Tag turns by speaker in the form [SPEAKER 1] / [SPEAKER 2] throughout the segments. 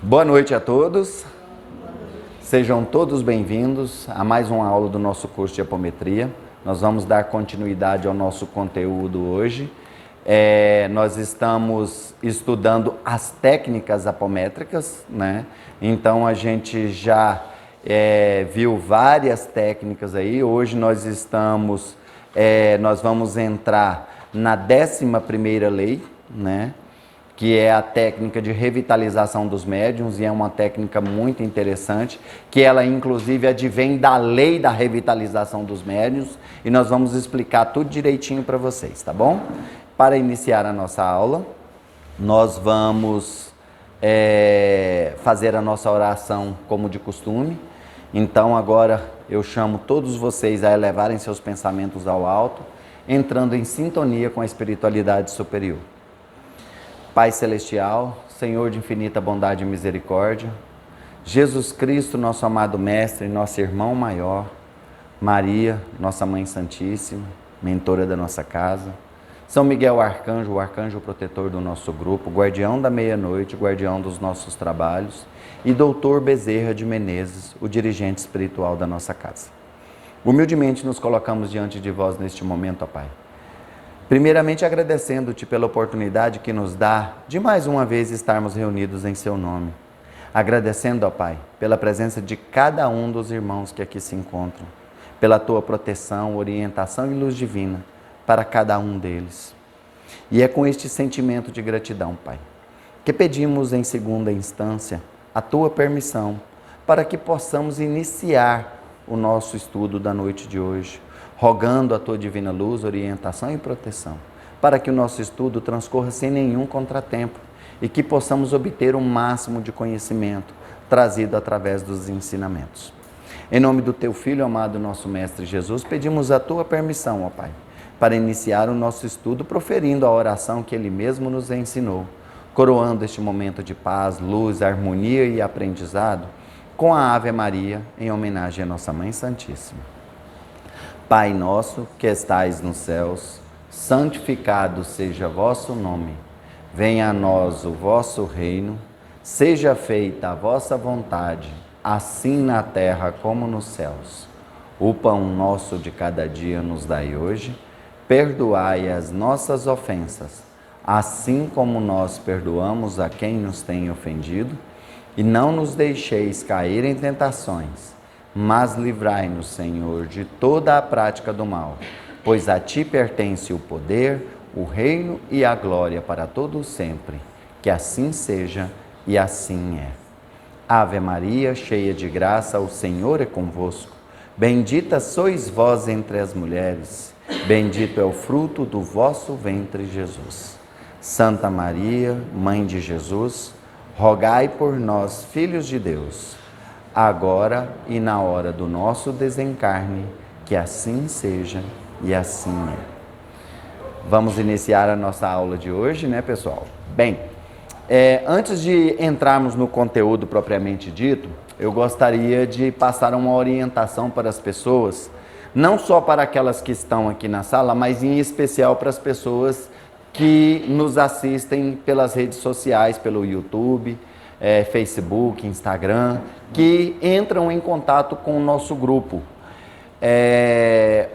[SPEAKER 1] Boa noite a todos, sejam todos bem-vindos a mais uma aula do nosso curso de apometria. Nós vamos dar continuidade ao nosso conteúdo hoje. Nós estamos estudando as técnicas apométricas, né? Então a gente já viu várias técnicas aí. Hoje nós vamos entrar na 11ª lei, né? Que é a técnica de revitalização dos médiuns, e é uma técnica muito interessante, que ela inclusive advém da lei da revitalização dos médiuns, e nós vamos explicar tudo direitinho para vocês, tá bom? Para iniciar a nossa aula, nós vamos fazer a nossa oração como de costume. Então agora eu chamo todos vocês a elevarem seus pensamentos ao alto, entrando em sintonia com a espiritualidade superior. Pai Celestial, Senhor de infinita bondade e misericórdia, Jesus Cristo, nosso amado Mestre, nosso irmão maior, Maria, nossa Mãe Santíssima, mentora da nossa casa, São Miguel Arcanjo, o arcanjo protetor do nosso grupo, guardião da meia-noite, guardião dos nossos trabalhos, e Doutor Bezerra de Menezes, o dirigente espiritual da nossa casa. Humildemente nos colocamos diante de vós neste momento, ó Pai. Primeiramente agradecendo-te pela oportunidade que nos dá de mais uma vez estarmos reunidos em seu nome. Agradecendo, ó Pai, pela presença de cada um dos irmãos que aqui se encontram, pela tua proteção, orientação e luz divina para cada um deles. E é com este sentimento de gratidão, Pai, que pedimos em segunda instância a tua permissão para que possamos iniciar o nosso estudo da noite de hoje, rogando a tua divina luz, orientação e proteção, para que o nosso estudo transcorra sem nenhum contratempo e que possamos obter o máximo de conhecimento trazido através dos ensinamentos. Em nome do teu Filho amado, nosso Mestre Jesus, pedimos a tua permissão, ó Pai, para iniciar o nosso estudo proferindo a oração que ele mesmo nos ensinou, coroando este momento de paz, luz, harmonia e aprendizado com a Ave Maria, em homenagem à nossa Mãe Santíssima. Pai nosso que estais nos céus, santificado seja vosso nome. Venha a nós o vosso reino, seja feita a vossa vontade, assim na terra como nos céus. O pão nosso de cada dia nos dai hoje, perdoai as nossas ofensas, assim como nós perdoamos a quem nos tem ofendido, e não nos deixeis cair em tentações, mas livrai-nos, Senhor, de toda a prática do mal, pois a ti pertence o poder, o reino e a glória para todo sempre. Que assim seja e assim é. Ave Maria, cheia de graça, o Senhor é convosco. Bendita sois vós entre as mulheres, bendito é o fruto do vosso ventre, Jesus. Santa Maria, Mãe de Jesus, rogai por nós, filhos de Deus, agora e na hora do nosso desencarne, que assim seja e assim é. Vamos iniciar a nossa aula de hoje, né, pessoal? Bem, antes de entrarmos no conteúdo propriamente dito, eu gostaria de passar uma orientação para as pessoas, não só para aquelas que estão aqui na sala, mas em especial para as pessoas que nos assistem pelas redes sociais, pelo YouTube, Facebook, Instagram, que entram em contato com o nosso grupo.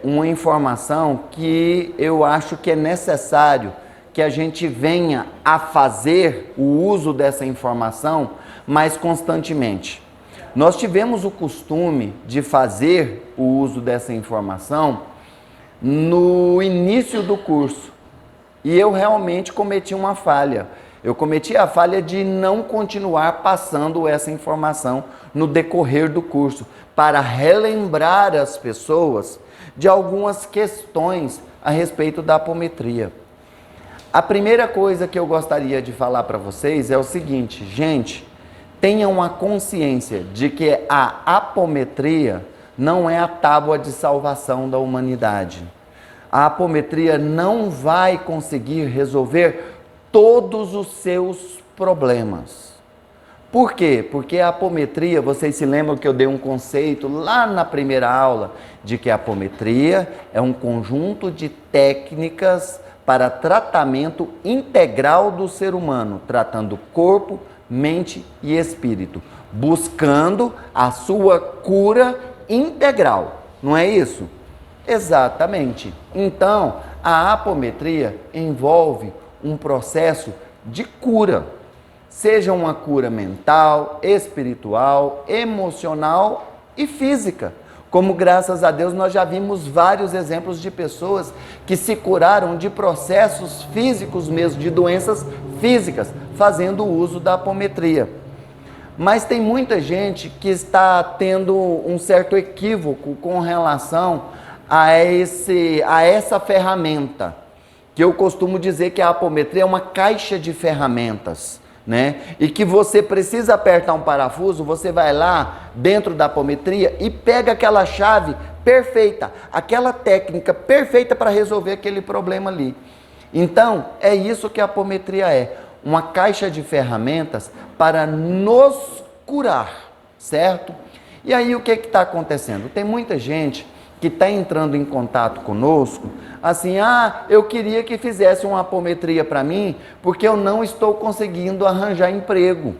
[SPEAKER 1] Uma informação que eu acho que é necessário que a gente venha a fazer o uso dessa informação mais constantemente. Nós tivemos o costume de fazer o uso dessa informação no início do curso, e eu realmente cometi uma falha. Eu cometi a falha de não continuar passando essa informação no decorrer do curso, para relembrar as pessoas de algumas questões a respeito da apometria. A primeira coisa que eu gostaria de falar para vocês é o seguinte: gente, tenham a consciência de que a apometria não é a tábua de salvação da humanidade. A apometria não vai conseguir resolver todos os seus problemas. Por quê? Porque a apometria, vocês se lembram que eu dei um conceito lá na primeira aula, de que a apometria é um conjunto de técnicas para tratamento integral do ser humano, tratando corpo, mente e espírito, buscando a sua cura integral. Não é isso? Exatamente. Então, a apometria envolve um processo de cura, seja uma cura mental, espiritual, emocional e física. Como, graças a Deus, nós já vimos vários exemplos de pessoas que se curaram de processos físicos mesmo, de doenças físicas, fazendo uso da apometria. Mas tem muita gente que está tendo um certo equívoco com relação a essa ferramenta, que eu costumo dizer que a apometria é uma caixa de ferramentas, né? E que você precisa apertar um parafuso, você vai lá dentro da apometria e pega aquela chave perfeita, aquela técnica perfeita para resolver aquele problema ali. Então, é isso que a apometria é, uma caixa de ferramentas para nos curar, certo? E aí o que está acontecendo? Tem muita gente que está entrando em contato conosco, assim, eu queria que fizesse uma apometria para mim, porque eu não estou conseguindo arranjar emprego.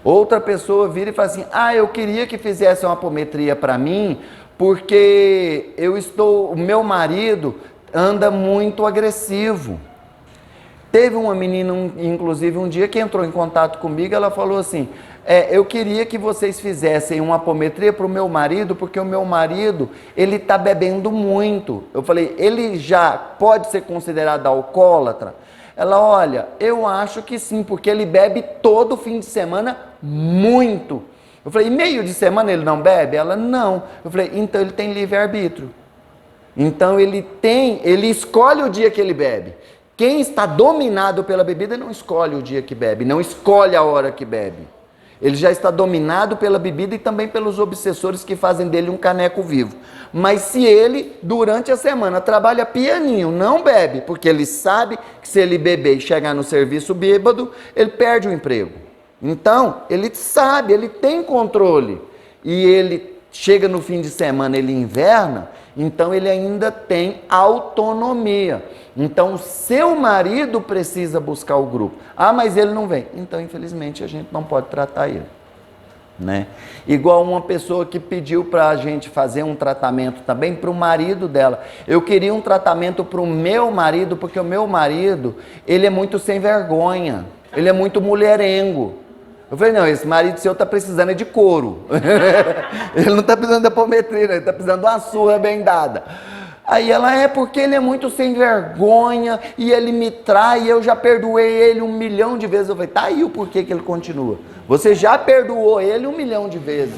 [SPEAKER 1] Outra pessoa vira e fala assim, eu queria que fizesse uma apometria para mim, porque o meu marido anda muito agressivo. Teve uma menina, inclusive, um dia que entrou em contato comigo, ela falou assim, eu queria que vocês fizessem uma apometria para o meu marido, porque o meu marido, ele está bebendo muito. Eu falei, ele já pode ser considerado alcoólatra? Ela, olha, eu acho que sim, porque ele bebe todo fim de semana muito. Eu falei, e meio de semana ele não bebe? Ela, não. Eu falei, então ele tem livre-arbítrio. Então ele escolhe o dia que ele bebe. Quem está dominado pela bebida não escolhe o dia que bebe, não escolhe a hora que bebe. Ele já está dominado pela bebida e também pelos obsessores que fazem dele um caneco vivo. Mas se ele, durante a semana, trabalha pianinho, não bebe, porque ele sabe que se ele beber e chegar no serviço bêbado, ele perde o emprego. Então, ele sabe, ele tem controle. E ele chega no fim de semana, ele inverna, então ele ainda tem autonomia. Então, seu marido precisa buscar o grupo. Mas ele não vem. Então, infelizmente, a gente não pode tratar ele, né? Igual uma pessoa que pediu para a gente fazer um tratamento também para o marido dela. Eu queria um tratamento para o meu marido, porque o meu marido, ele é muito sem vergonha. Ele é muito mulherengo. Eu falei, não, esse marido seu está precisando de couro. Ele não está precisando de apometria, ele está precisando de uma surra bem dada. Aí ela, porque ele é muito sem vergonha e ele me trai, e eu já perdoei ele 1 milhão de vezes. Eu falei, tá aí o porquê que ele continua. Você já perdoou ele 1 milhão de vezes.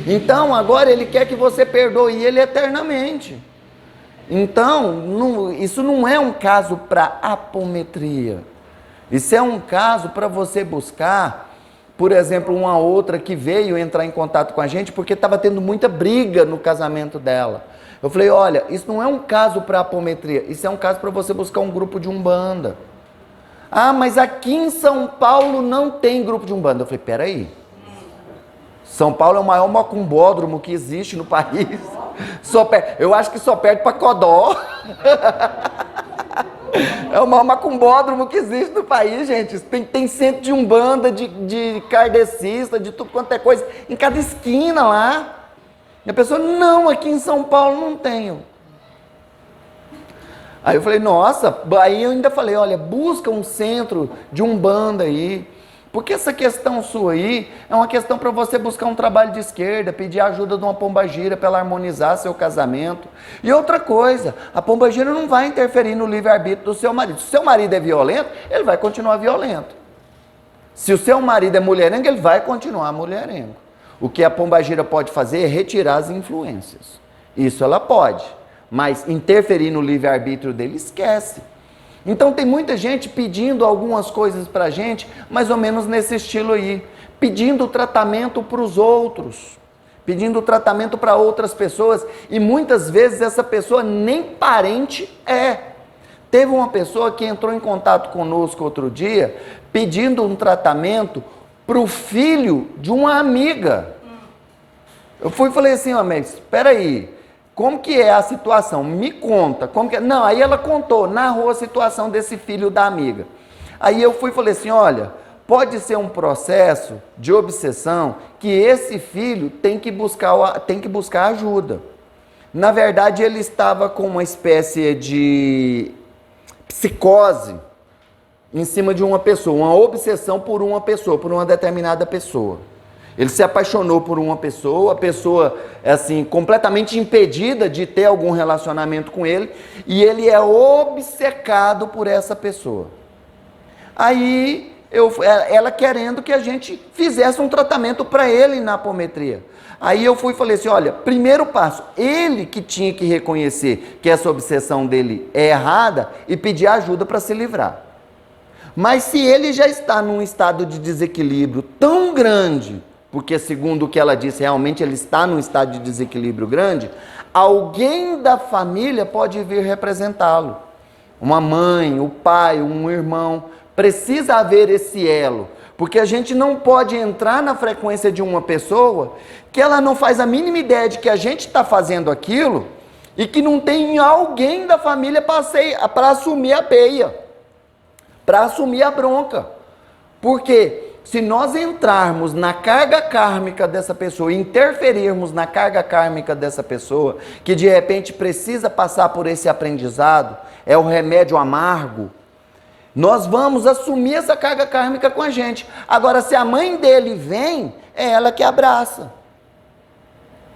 [SPEAKER 1] Então, agora ele quer que você perdoe ele eternamente. Então, isso não é um caso para apometria. Isso é um caso para você buscar, por exemplo, uma outra que veio entrar em contato com a gente porque estava tendo muita briga no casamento dela. Eu falei, olha, isso não é um caso para apometria, isso é um caso para você buscar um grupo de umbanda. Mas aqui em São Paulo não tem grupo de umbanda. Eu falei, peraí, São Paulo é o maior macumbódromo que existe no país. Eu acho que só perde para Codó. É o maior macumbódromo que existe no país, gente. Tem centro de umbanda, de kardecista, de tudo quanto é coisa, em cada esquina lá. E a pessoa, não, aqui em São Paulo não tenho. Aí eu falei, nossa, aí eu ainda falei, olha, busca um centro de umbanda aí. Porque essa questão sua aí é uma questão para você buscar um trabalho de esquerda, pedir ajuda de uma pombagira para ela harmonizar seu casamento. E outra coisa, a pombagira não vai interferir no livre-arbítrio do seu marido. Se o seu marido é violento, ele vai continuar violento. Se o seu marido é mulherengo, ele vai continuar mulherengo. O que a pombagira pode fazer é retirar as influências. Isso ela pode, mas interferir no livre-arbítrio dele, esquece. Então tem muita gente pedindo algumas coisas para a gente, mais ou menos nesse estilo aí, pedindo tratamento para os outros, pedindo tratamento para outras pessoas, e muitas vezes essa pessoa nem parente é. Teve uma pessoa que entrou em contato conosco outro dia, pedindo um tratamento para o filho de uma amiga. Eu fui e falei assim, mas espera aí, como que é a situação? Me conta, como que é? Não, aí ela contou, narrou a situação desse filho da amiga. Aí eu fui e falei assim, olha, pode ser um processo de obsessão que esse filho tem que buscar ajuda. Na verdade, ele estava com uma espécie de psicose em cima de uma pessoa, uma obsessão por uma pessoa, por uma determinada pessoa. Ele se apaixonou por uma pessoa, a pessoa é assim, completamente impedida de ter algum relacionamento com ele, e ele é obcecado por essa pessoa. Aí, ela querendo que a gente fizesse um tratamento para ele na apometria. Aí eu fui e falei assim, olha, primeiro passo, ele que tinha que reconhecer que essa obsessão dele é errada e pedir ajuda para se livrar. Mas se ele já está num estado de desequilíbrio tão grande, porque segundo o que ela disse, realmente ele está num estado de desequilíbrio grande, alguém da família pode vir representá-lo. Uma mãe, o pai, um irmão. Precisa haver esse elo, porque a gente não pode entrar na frequência de uma pessoa que ela não faz a mínima ideia de que a gente está fazendo aquilo e que não tem alguém da família para assumir a peia, para assumir a bronca. Porque se nós entrarmos na carga kármica dessa pessoa, interferirmos na carga kármica dessa pessoa, que de repente precisa passar por esse aprendizado, é o remédio amargo, nós vamos assumir essa carga kármica com a gente. Agora, se a mãe dele vem, é ela que abraça.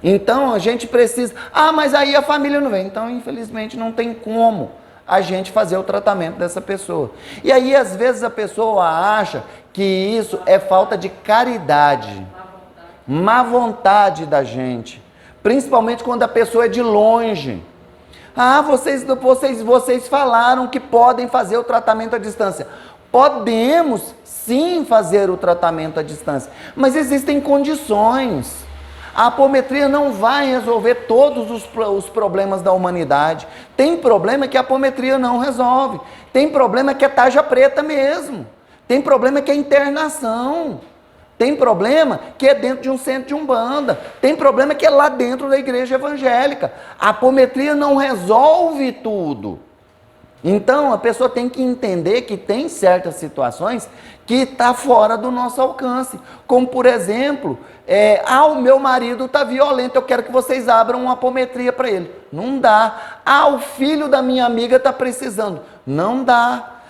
[SPEAKER 1] Então, a gente precisa... Ah, mas aí a família não vem. Então, infelizmente, não tem como a gente fazer o tratamento dessa pessoa. E aí, às vezes, a pessoa acha que isso é falta de caridade. Má vontade da gente. Principalmente quando a pessoa é de longe. Ah, vocês falaram que podem fazer o tratamento à distância. Podemos sim fazer o tratamento à distância, mas existem condições. A apometria não vai resolver todos os problemas da humanidade. Tem problema que a apometria não resolve. Tem problema que é tarja preta mesmo. Tem problema que é internação. Tem problema que é dentro de um centro de Umbanda. Tem problema que é lá dentro da igreja evangélica. A apometria não resolve tudo. Então, a pessoa tem que entender que tem certas situações que está fora do nosso alcance. Como, por exemplo, o meu marido está violento, eu quero que vocês abram uma apometria para ele. Não dá. O filho da minha amiga está precisando. Não dá.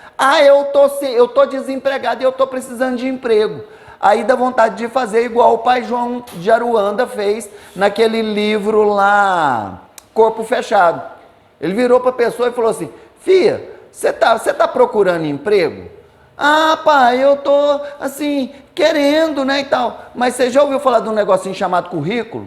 [SPEAKER 1] Eu tô desempregado e eu estou precisando de emprego. Aí dá vontade de fazer igual o pai João de Aruanda fez naquele livro lá, Corpo Fechado. Ele virou para a pessoa e falou assim, filha, você tá procurando emprego? Ah, pai, eu tô assim, querendo, né, e tal. Mas você já ouviu falar de um negocinho chamado currículo?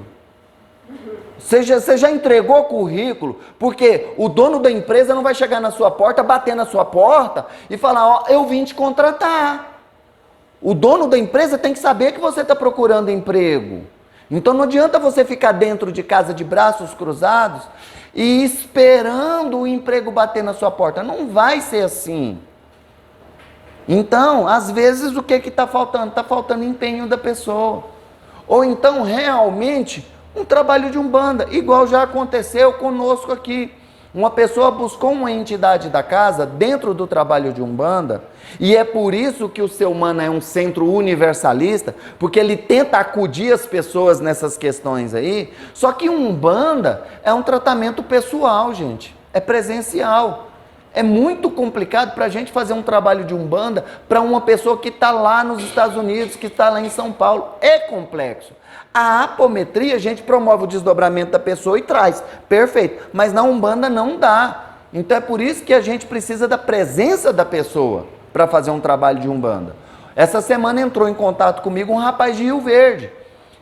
[SPEAKER 1] Você já entregou currículo? Porque o dono da empresa não vai chegar na sua porta, bater na sua porta e falar, ó, eu vim te contratar. O dono da empresa tem que saber que você está procurando emprego. Então não adianta você ficar dentro de casa de braços cruzados e esperando o emprego bater na sua porta. Não vai ser assim. Então, às vezes, o que está faltando? Está faltando empenho da pessoa. Ou então, realmente, um trabalho de umbanda, igual já aconteceu conosco aqui. Uma pessoa buscou uma entidade da casa dentro do trabalho de umbanda, e é por isso que o Seu Mana é um centro universalista, porque ele tenta acudir as pessoas nessas questões aí. Só que umbanda é um tratamento pessoal, gente, é presencial. É muito complicado para a gente fazer um trabalho de umbanda para uma pessoa que está lá nos Estados Unidos, que está lá em São Paulo. É complexo. A apometria, a gente promove o desdobramento da pessoa e traz. Perfeito. Mas na umbanda não dá. Então é por isso que a gente precisa da presença da pessoa para fazer um trabalho de umbanda. Essa semana entrou em contato comigo um rapaz de Rio Verde.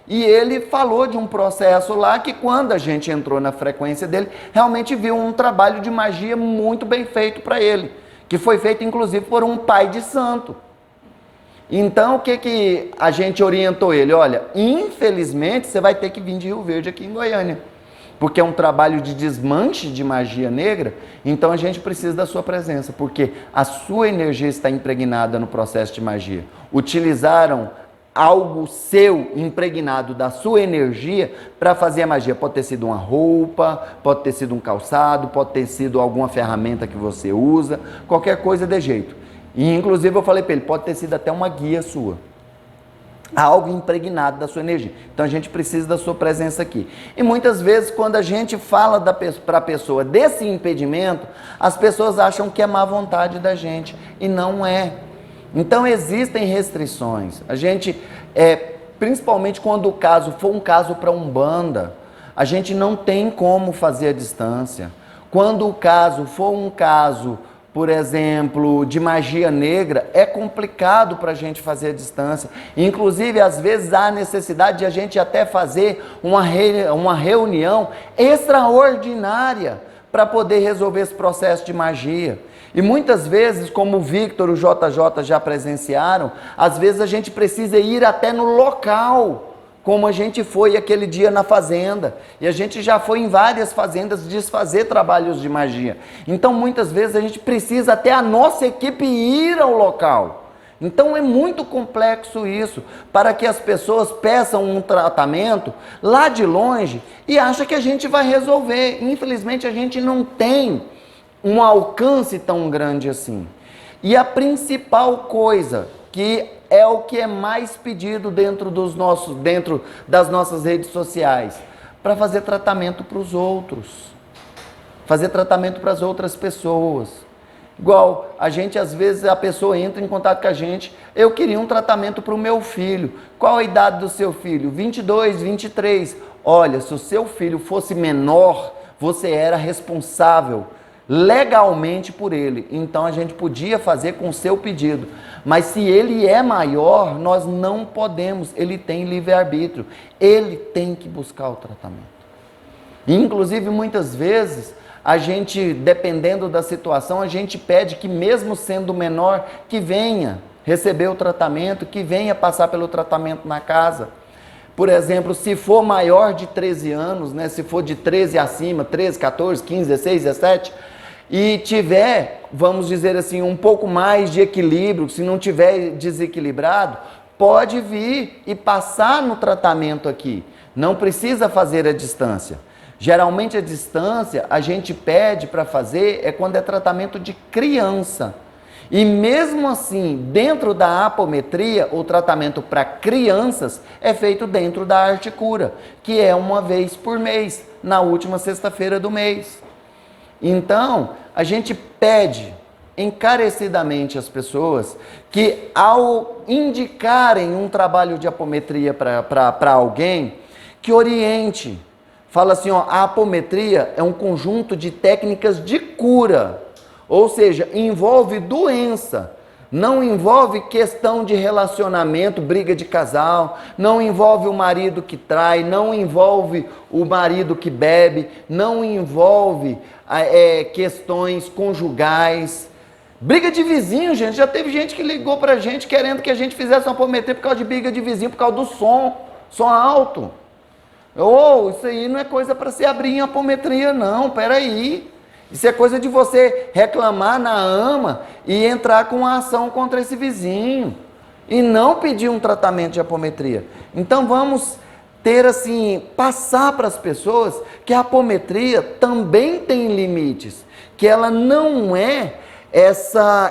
[SPEAKER 1] E ele falou de um processo lá que quando a gente entrou na frequência dele, realmente viu um trabalho de magia muito bem feito para ele. Que foi feito inclusive por um pai de santo. Então, o que a gente orientou ele? Olha, infelizmente, você vai ter que vir de Rio Verde aqui em Goiânia. Porque é um trabalho de desmanche de magia negra, então a gente precisa da sua presença, porque a sua energia está impregnada no processo de magia. Utilizaram algo seu impregnado da sua energia para fazer a magia. Pode ter sido uma roupa, pode ter sido um calçado, pode ter sido alguma ferramenta que você usa, qualquer coisa de jeito. E inclusive eu falei para ele, pode ter sido até uma guia sua. Algo impregnado da sua energia. Então a gente precisa da sua presença aqui. E muitas vezes quando a gente fala para a pessoa desse impedimento, as pessoas acham que é má vontade da gente. E não é. Então existem restrições. A gente, principalmente quando o caso for um caso para Umbanda, a gente não tem como fazer a distância. Quando o caso for um caso, por exemplo, de magia negra, é complicado para a gente fazer a distância. Inclusive, às vezes, há necessidade de a gente até fazer uma reunião extraordinária para poder resolver esse processo de magia. E muitas vezes, como o Victor e o JJ já presenciaram, às vezes a gente precisa ir até no local, como a gente foi aquele dia na fazenda. E a gente já foi em várias fazendas desfazer trabalhos de magia. Então, muitas vezes, a gente precisa até a nossa equipe ir ao local. Então, é muito complexo isso, para que as pessoas peçam um tratamento lá de longe e acham que a gente vai resolver. Infelizmente, a gente não tem um alcance tão grande assim. E a principal coisa que é o que é mais pedido dentro das nossas redes sociais, para fazer tratamento para os outros, fazer tratamento para as outras pessoas. Igual, às vezes a pessoa entra em contato com a gente, eu queria um tratamento para o meu filho. Qual a idade do seu filho? 22, 23. Olha, se o seu filho fosse menor, você era responsável legalmente por ele, então a gente podia fazer com o seu pedido, mas se ele é maior, nós não podemos, ele tem livre-arbítrio, ele tem que buscar o tratamento. Inclusive, muitas vezes, a gente, dependendo da situação, a gente pede que mesmo sendo menor, que venha receber o tratamento, que venha passar pelo tratamento na casa. Por exemplo, se for maior de 13 anos, né, se for de 13 acima, 13, 14, 15, 16, 17, e tiver, vamos dizer assim, um pouco mais de equilíbrio, se não tiver desequilibrado, pode vir e passar no tratamento aqui. Não precisa fazer a distância. Geralmente a distância a gente pede para fazer quando é tratamento de criança. E mesmo assim, dentro da apometria, o tratamento para crianças é feito dentro da arte cura, que é uma vez por mês, na última sexta-feira do mês. Então, a gente pede encarecidamente às pessoas que, ao indicarem um trabalho de apometria para alguém, que oriente. Fala assim, ó, a apometria é um conjunto de técnicas de cura, ou seja, envolve doença, não envolve questão de relacionamento, briga de casal, não envolve o marido que trai, não envolve o marido que bebe, não envolve questões conjugais. Briga de vizinho, gente, já teve gente que ligou pra gente querendo que a gente fizesse uma apometria por causa de briga de vizinho, por causa do som alto. Isso aí não é coisa para se abrir em apometria não, peraí. Isso é coisa de você reclamar na AMA e entrar com uma ação contra esse vizinho. E não pedir um tratamento de apometria. Então vamos ter assim, passar para as pessoas que a apometria também tem limites. Que ela não é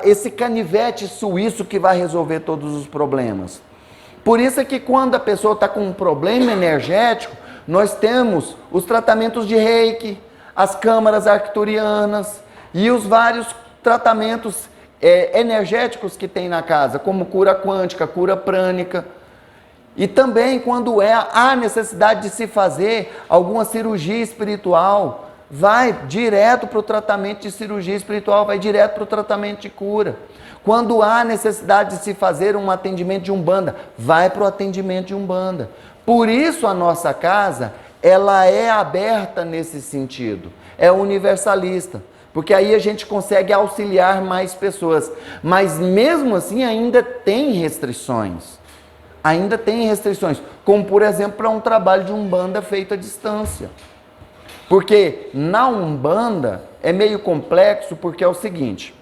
[SPEAKER 1] esse canivete suíço que vai resolver todos os problemas. Por isso é que quando a pessoa está com um problema energético, nós temos os tratamentos de Reiki, as câmaras arcturianas e os vários tratamentos energéticos que tem na casa, como cura quântica, cura prânica. E também quando há necessidade de se fazer alguma cirurgia espiritual, vai direto para o tratamento de cirurgia espiritual, vai direto para o tratamento de cura. Quando há necessidade de se fazer um atendimento de Umbanda, vai para o atendimento de Umbanda. Por isso a nossa casa, ela é aberta nesse sentido, é universalista, porque aí a gente consegue auxiliar mais pessoas, mas mesmo assim ainda tem restrições, como por exemplo para um trabalho de Umbanda feito à distância, porque na Umbanda é meio complexo, porque é o seguinte,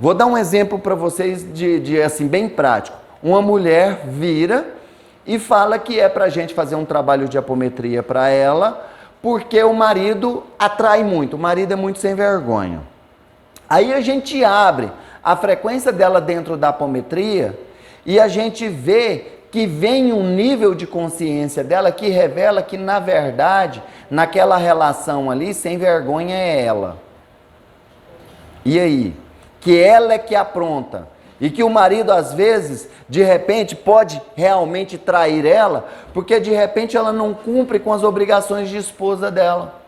[SPEAKER 1] vou dar um exemplo para vocês de assim bem prático, uma mulher vira e fala que é para a gente fazer um trabalho de apometria para ela, porque o marido atrai muito, o marido é muito sem vergonha. Aí a gente abre a frequência dela dentro da apometria e a gente vê que vem um nível de consciência dela que revela que, na verdade, naquela relação ali, sem vergonha é ela. E aí? Que ela é que apronta. E que o marido, às vezes, de repente, pode realmente trair ela, porque de repente ela não cumpre com as obrigações de esposa dela.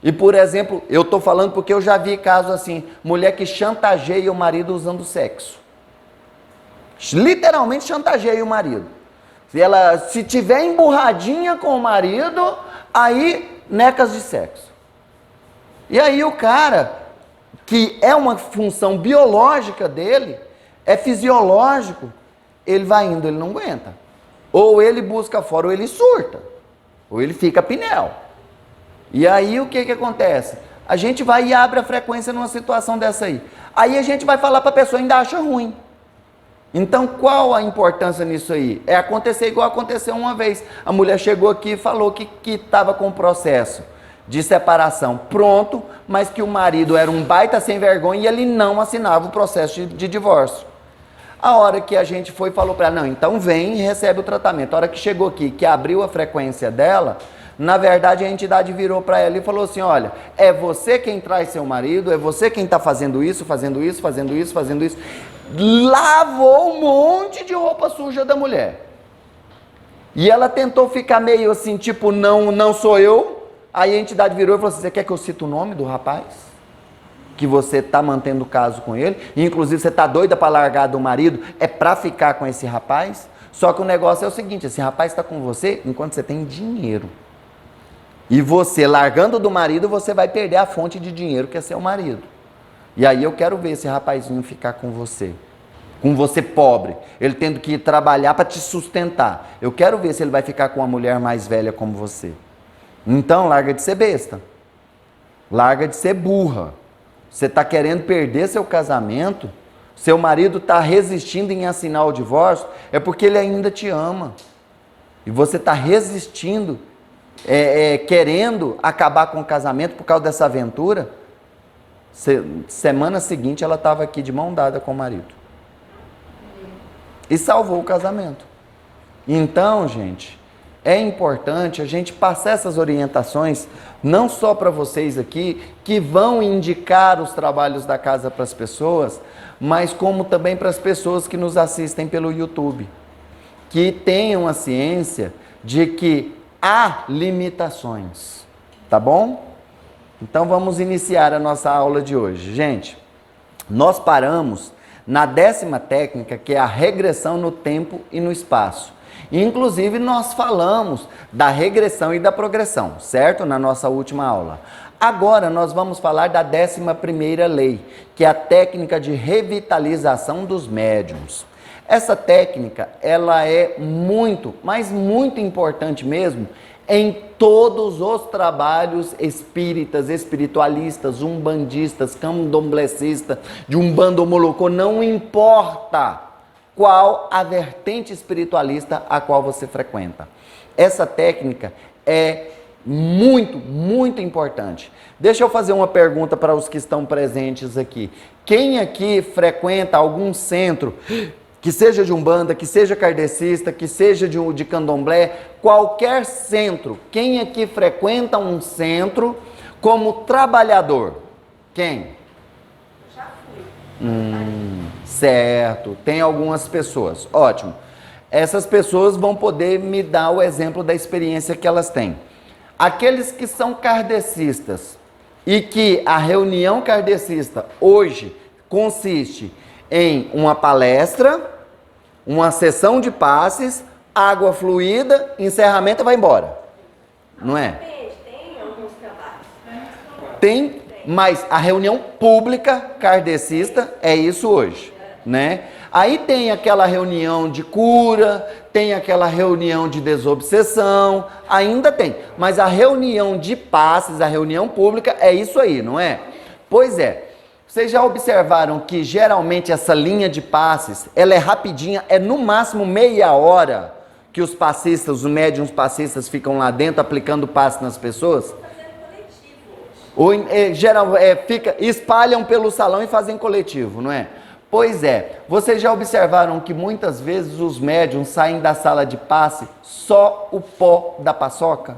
[SPEAKER 1] E, por exemplo, eu estou falando porque eu já vi casos assim, mulher que chantageia o marido usando sexo. Literalmente chantageia o marido. Se tiver emburradinha com o marido, aí necas de sexo. E aí o cara, que é uma função biológica dele, é fisiológico, ele vai indo, ele não aguenta. Ou ele busca fora, ou ele surta. Ou ele fica pinel. E aí o que acontece? A gente vai e abre a frequência numa situação dessa aí. Aí a gente vai falar para a pessoa, ainda acha ruim. Então qual a importância nisso aí? É acontecer igual aconteceu uma vez. A mulher chegou aqui e falou que estava com um processo de separação pronto, mas que o marido era um baita sem vergonha e ele não assinava o processo de divórcio. A hora que a gente foi e falou para ela, não, então vem e recebe o tratamento. A hora que chegou aqui, que abriu a frequência dela, na verdade a entidade virou para ela e falou assim, olha, é você quem traz seu marido, é você quem está fazendo isso, fazendo isso, fazendo isso, fazendo isso. Lavou um monte de roupa suja da mulher. E ela tentou ficar meio assim, tipo, não sou eu. Aí a entidade virou e falou assim, você quer que eu cite o nome do rapaz? Que você está mantendo o caso com ele? E, inclusive você está doida para largar do marido? É para ficar com esse rapaz? Só que o negócio é o seguinte, esse rapaz está com você enquanto você tem dinheiro. E você, largando do marido, você vai perder a fonte de dinheiro que é seu marido. E aí eu quero ver esse rapazinho ficar com você pobre, ele tendo que ir trabalhar para te sustentar. Eu quero ver se ele vai ficar com uma mulher mais velha como você. Então larga de ser besta, larga de ser burra. Você está querendo perder seu casamento, seu marido está resistindo em assinar o divórcio, é porque ele ainda te ama. E você está resistindo, querendo acabar com o casamento por causa dessa aventura. Semana seguinte ela estava aqui de mão dada com o marido. E salvou o casamento. Então, gente, é importante a gente passar essas orientações, não só para vocês aqui, que vão indicar os trabalhos da casa para as pessoas, mas como também para as pessoas que nos assistem pelo YouTube. Que tenham a ciência de que há limitações. Tá bom? Então vamos iniciar a nossa aula de hoje. Gente, nós paramos na 10ª técnica, que é a regressão no tempo e no espaço. Inclusive nós falamos da regressão e da progressão, certo? Na nossa última aula. Agora nós vamos falar da 11ª lei, que é a técnica de revitalização dos médiuns. Essa técnica, ela é muito, mas muito importante mesmo, em todos os trabalhos espíritas, espiritualistas, umbandistas, candomblecistas, de umbanda ou molocô, não importa qual a vertente espiritualista a qual você frequenta. Essa técnica é muito, muito importante. Deixa eu fazer uma pergunta para os que estão presentes aqui. Quem aqui frequenta algum centro, que seja de umbanda, que seja kardecista, que seja de candomblé, qualquer centro, quem aqui frequenta um centro como trabalhador? Quem? Já fui. Certo, tem algumas pessoas, ótimo. Essas pessoas vão poder me dar o exemplo da experiência que elas têm. Aqueles que são kardecistas e que a reunião kardecista hoje consiste em uma palestra, uma sessão de passes, água fluida, encerramento e vai embora. Não é?
[SPEAKER 2] Tem alguns trabalhos.
[SPEAKER 1] Tem, mas a reunião pública kardecista é isso hoje, né? Aí tem aquela reunião de cura, tem aquela reunião de desobsessão, ainda tem. Mas a reunião de passes, a reunião pública é isso aí, não é? Pois é. Vocês já observaram que geralmente essa linha de passes, ela é rapidinha, é no máximo meia hora que os passistas, os médiuns passistas ficam lá dentro aplicando passe nas pessoas? Ou espalham pelo salão e fazem coletivo, não é? Pois é, vocês já observaram que muitas vezes os médiums saem da sala de passe só o pó da paçoca?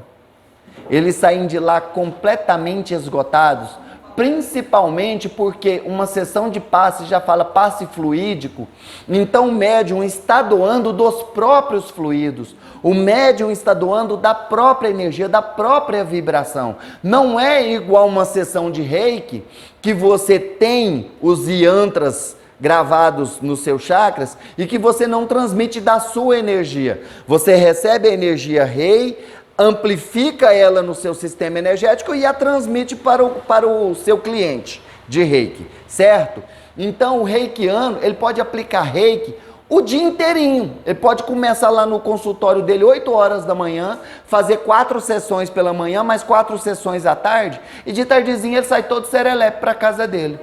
[SPEAKER 1] Eles saem de lá completamente esgotados, principalmente porque uma sessão de passe já fala passe fluídico, então o médium está doando dos próprios fluidos, o médium está doando da própria energia, da própria vibração. Não é igual uma sessão de reiki, que você tem os yantras gravados nos seus chakras e que você não transmite da sua energia. Você recebe a energia rei, amplifica ela no seu sistema energético e a transmite para o seu cliente de reiki, certo? Então o reikiano, ele pode aplicar reiki o dia inteirinho. Ele pode começar lá no consultório dele 8 horas da manhã, fazer 4 sessões pela manhã, mais 4 sessões à tarde, e de tardezinha ele sai todo serelepe para casa dele.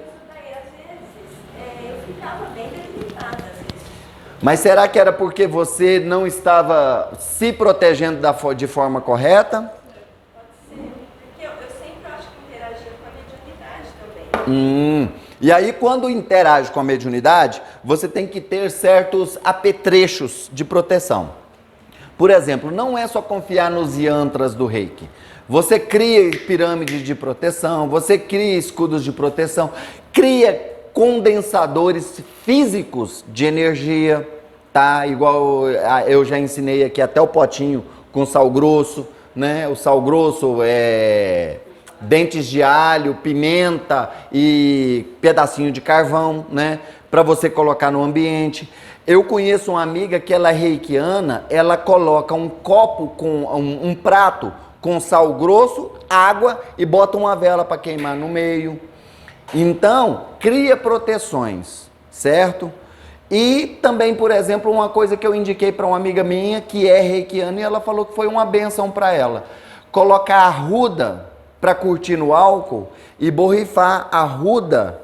[SPEAKER 1] Mas será que era porque você não estava se protegendo de forma correta?
[SPEAKER 2] Pode ser, porque eu sempre acho que interagia com a mediunidade também.
[SPEAKER 1] E aí, quando interage com a mediunidade, você tem que ter certos apetrechos de proteção. Por exemplo, não é só confiar nos yantras do reiki. Você cria pirâmides de proteção, você cria escudos de proteção, cria condensadores físicos de energia, tá? Igual eu já ensinei aqui até o potinho com sal grosso, né? O sal grosso é dentes de alho, pimenta e pedacinho de carvão, né? Para você colocar no ambiente. Eu conheço uma amiga que ela é reikiana, ela coloca um copo com um prato com sal grosso, água e bota uma vela para queimar no meio. Então, cria proteções, certo? E também, por exemplo, uma coisa que eu indiquei para uma amiga minha que é reikiana e ela falou que foi uma benção para ela. Colocar arruda para curtir no álcool e borrifar arruda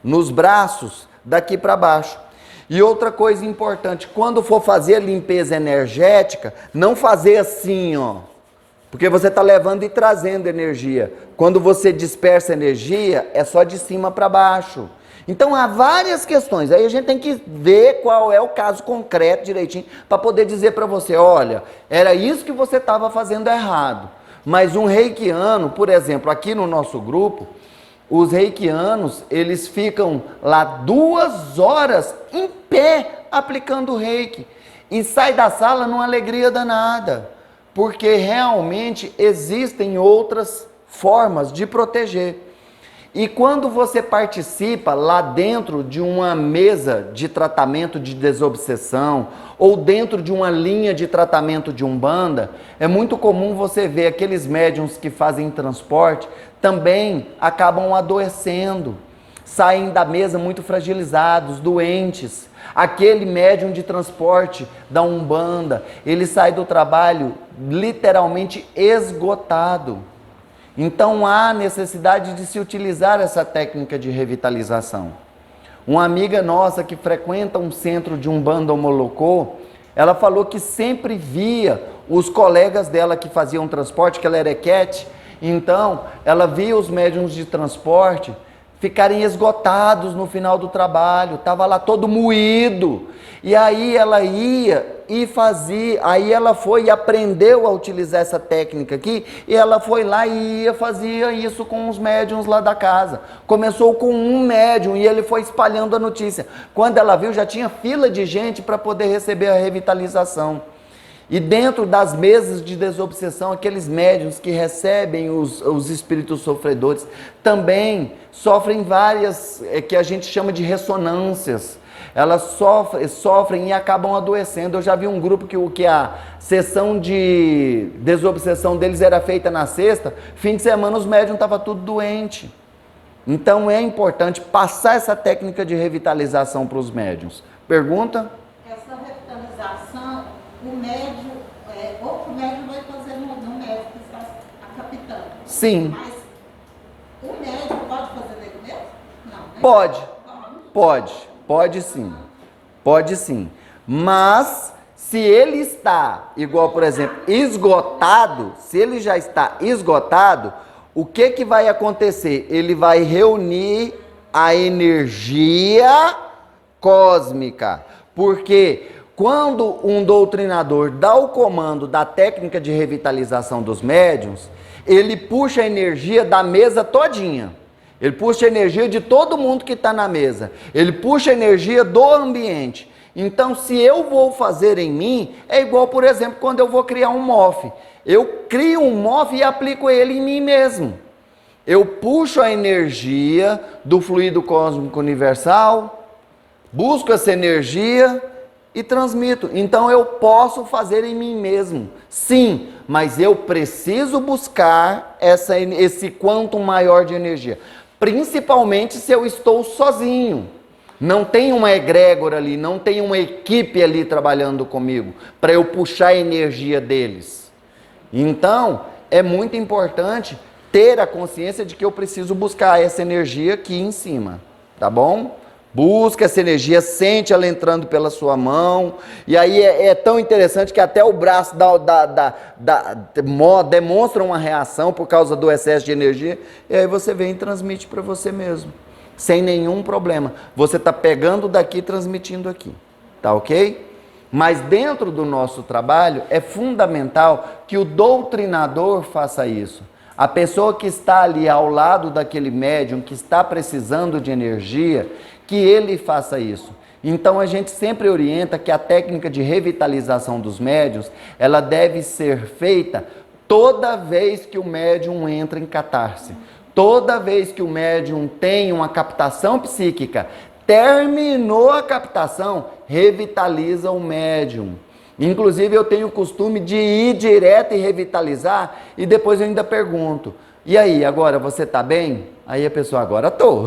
[SPEAKER 1] nos braços daqui para baixo. E outra coisa importante, quando for fazer a limpeza energética, não fazer assim, ó. Porque você está levando e trazendo energia. Quando você dispersa energia, é só de cima para baixo. Então há várias questões. Aí a gente tem que ver qual é o caso concreto direitinho para poder dizer para você, olha, era isso que você estava fazendo errado. Mas um reikiano, por exemplo, aqui no nosso grupo, os reikianos, eles ficam lá 2 horas em pé aplicando o reiki. E sai da sala numa alegria danada. Porque realmente existem outras formas de proteger. E quando você participa lá dentro de uma mesa de tratamento de desobsessão ou dentro de uma linha de tratamento de Umbanda, é muito comum você ver aqueles médiuns que fazem transporte também acabam adoecendo, saem da mesa muito fragilizados, doentes. Aquele médium de transporte da Umbanda, ele sai do trabalho literalmente esgotado. Então há necessidade de se utilizar essa técnica de revitalização. Uma amiga nossa que frequenta um centro de Umbanda Omolocô, ela falou que sempre via os colegas dela que faziam transporte, que ela era equete, então ela via os médiums de transporte ficarem esgotados no final do trabalho, estava lá todo moído. E aí ela ia e fazia, aí ela foi e aprendeu a utilizar essa técnica aqui, e ela foi lá e fazia isso com os médiums lá da casa. Começou com um médium e ele foi espalhando a notícia. Quando ela viu, já tinha fila de gente para poder receber a revitalização. E dentro das mesas de desobsessão, aqueles médiuns que recebem os espíritos sofredores também sofrem várias, que a gente chama de ressonâncias. Elas sofrem e acabam adoecendo. Eu já vi um grupo que a sessão de desobsessão deles era feita na sexta, fim de semana os médiuns estavam tudo doente. Então é importante passar essa técnica de revitalização para os médiuns. Pergunta?
[SPEAKER 3] Essa revitalização, o médium, outro médium vai fazer no médium que está a capitã.
[SPEAKER 1] Sim.
[SPEAKER 3] Mas o médium pode fazer dele mesmo? Não, né?
[SPEAKER 1] Pode sim. Pode sim. Mas se ele está, igual por exemplo, esgotado, se ele já está esgotado, o que vai acontecer? Ele vai reunir a energia cósmica. Porque quando um doutrinador dá o comando da técnica de revitalização dos médiuns, ele puxa a energia da mesa todinha. Ele puxa a energia de todo mundo que está na mesa. Ele puxa a energia do ambiente. Então, se eu vou fazer em mim, é igual, por exemplo, quando eu vou criar um MOF. Eu crio um MOF e aplico ele em mim mesmo. Eu puxo a energia do fluido cósmico universal, busco essa energia e transmito. Então, eu posso fazer em mim mesmo. Sim, mas eu preciso buscar esse quantum maior de energia. Principalmente se eu estou sozinho. Não tem uma egrégora ali, não tem uma equipe ali trabalhando comigo para eu puxar a energia deles. Então, é muito importante ter a consciência de que eu preciso buscar essa energia aqui em cima, tá bom? Busca essa energia, sente ela entrando pela sua mão, e aí é tão interessante que até o braço demonstra uma reação por causa do excesso de energia, e aí você vem e transmite para você mesmo. Sem nenhum problema. Você está pegando daqui e transmitindo aqui. Tá ok? Mas dentro do nosso trabalho é fundamental que o doutrinador faça isso. A pessoa que está ali ao lado daquele médium, que está precisando de energia, que ele faça isso. Então a gente sempre orienta que a técnica de revitalização dos médiuns, ela deve ser feita toda vez que o médium entra em catarse. Toda vez que o médium tem uma captação psíquica, terminou a captação, revitaliza o médium. Inclusive eu tenho o costume de ir direto e revitalizar e depois eu ainda pergunto, e aí, agora você tá bem? Aí a pessoa, agora tô.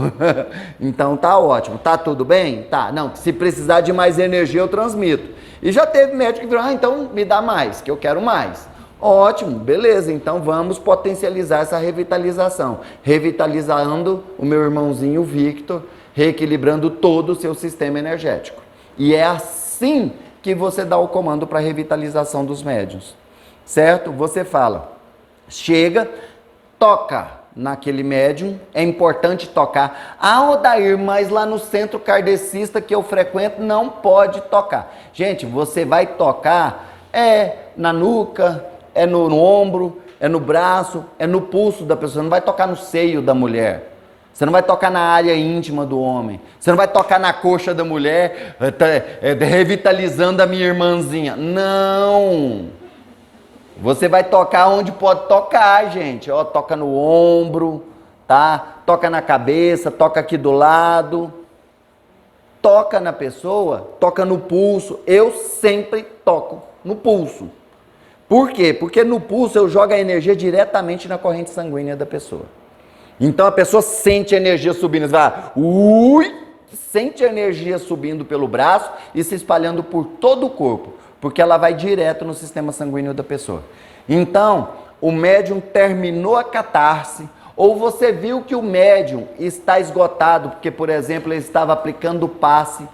[SPEAKER 1] Então tá ótimo, tá tudo bem? Tá, não, se precisar de mais energia eu transmito. E já teve médico que virou, então me dá mais, que eu quero mais. Ótimo, beleza, então vamos potencializar essa revitalização. Revitalizando o meu irmãozinho Victor, reequilibrando todo o seu sistema energético. E é assim que você dá o comando para a revitalização dos médiuns. Certo? Você fala, chega, toca naquele médium, é importante tocar. Ah, Odair, mas lá no centro kardecista que eu frequento não pode tocar. Gente, você vai tocar na nuca, é no ombro, é no braço, é no pulso da pessoa. Você não vai tocar no seio da mulher. Você não vai tocar na área íntima do homem. Você não vai tocar na coxa da mulher, revitalizando a minha irmãzinha. Não! Você vai tocar onde pode tocar, gente. Ó, toca no ombro, tá? Toca na cabeça, toca aqui do lado. Toca na pessoa, toca no pulso. Eu sempre toco no pulso. Por quê? Porque no pulso eu jogo a energia diretamente na corrente sanguínea da pessoa. Então a pessoa sente a energia subindo, sente a energia subindo pelo braço e se espalhando por todo o corpo, porque ela vai direto no sistema sanguíneo da pessoa. Então, o médium terminou a catarse, ou você viu que o médium está esgotado, porque, por exemplo, ele estava aplicando o passe,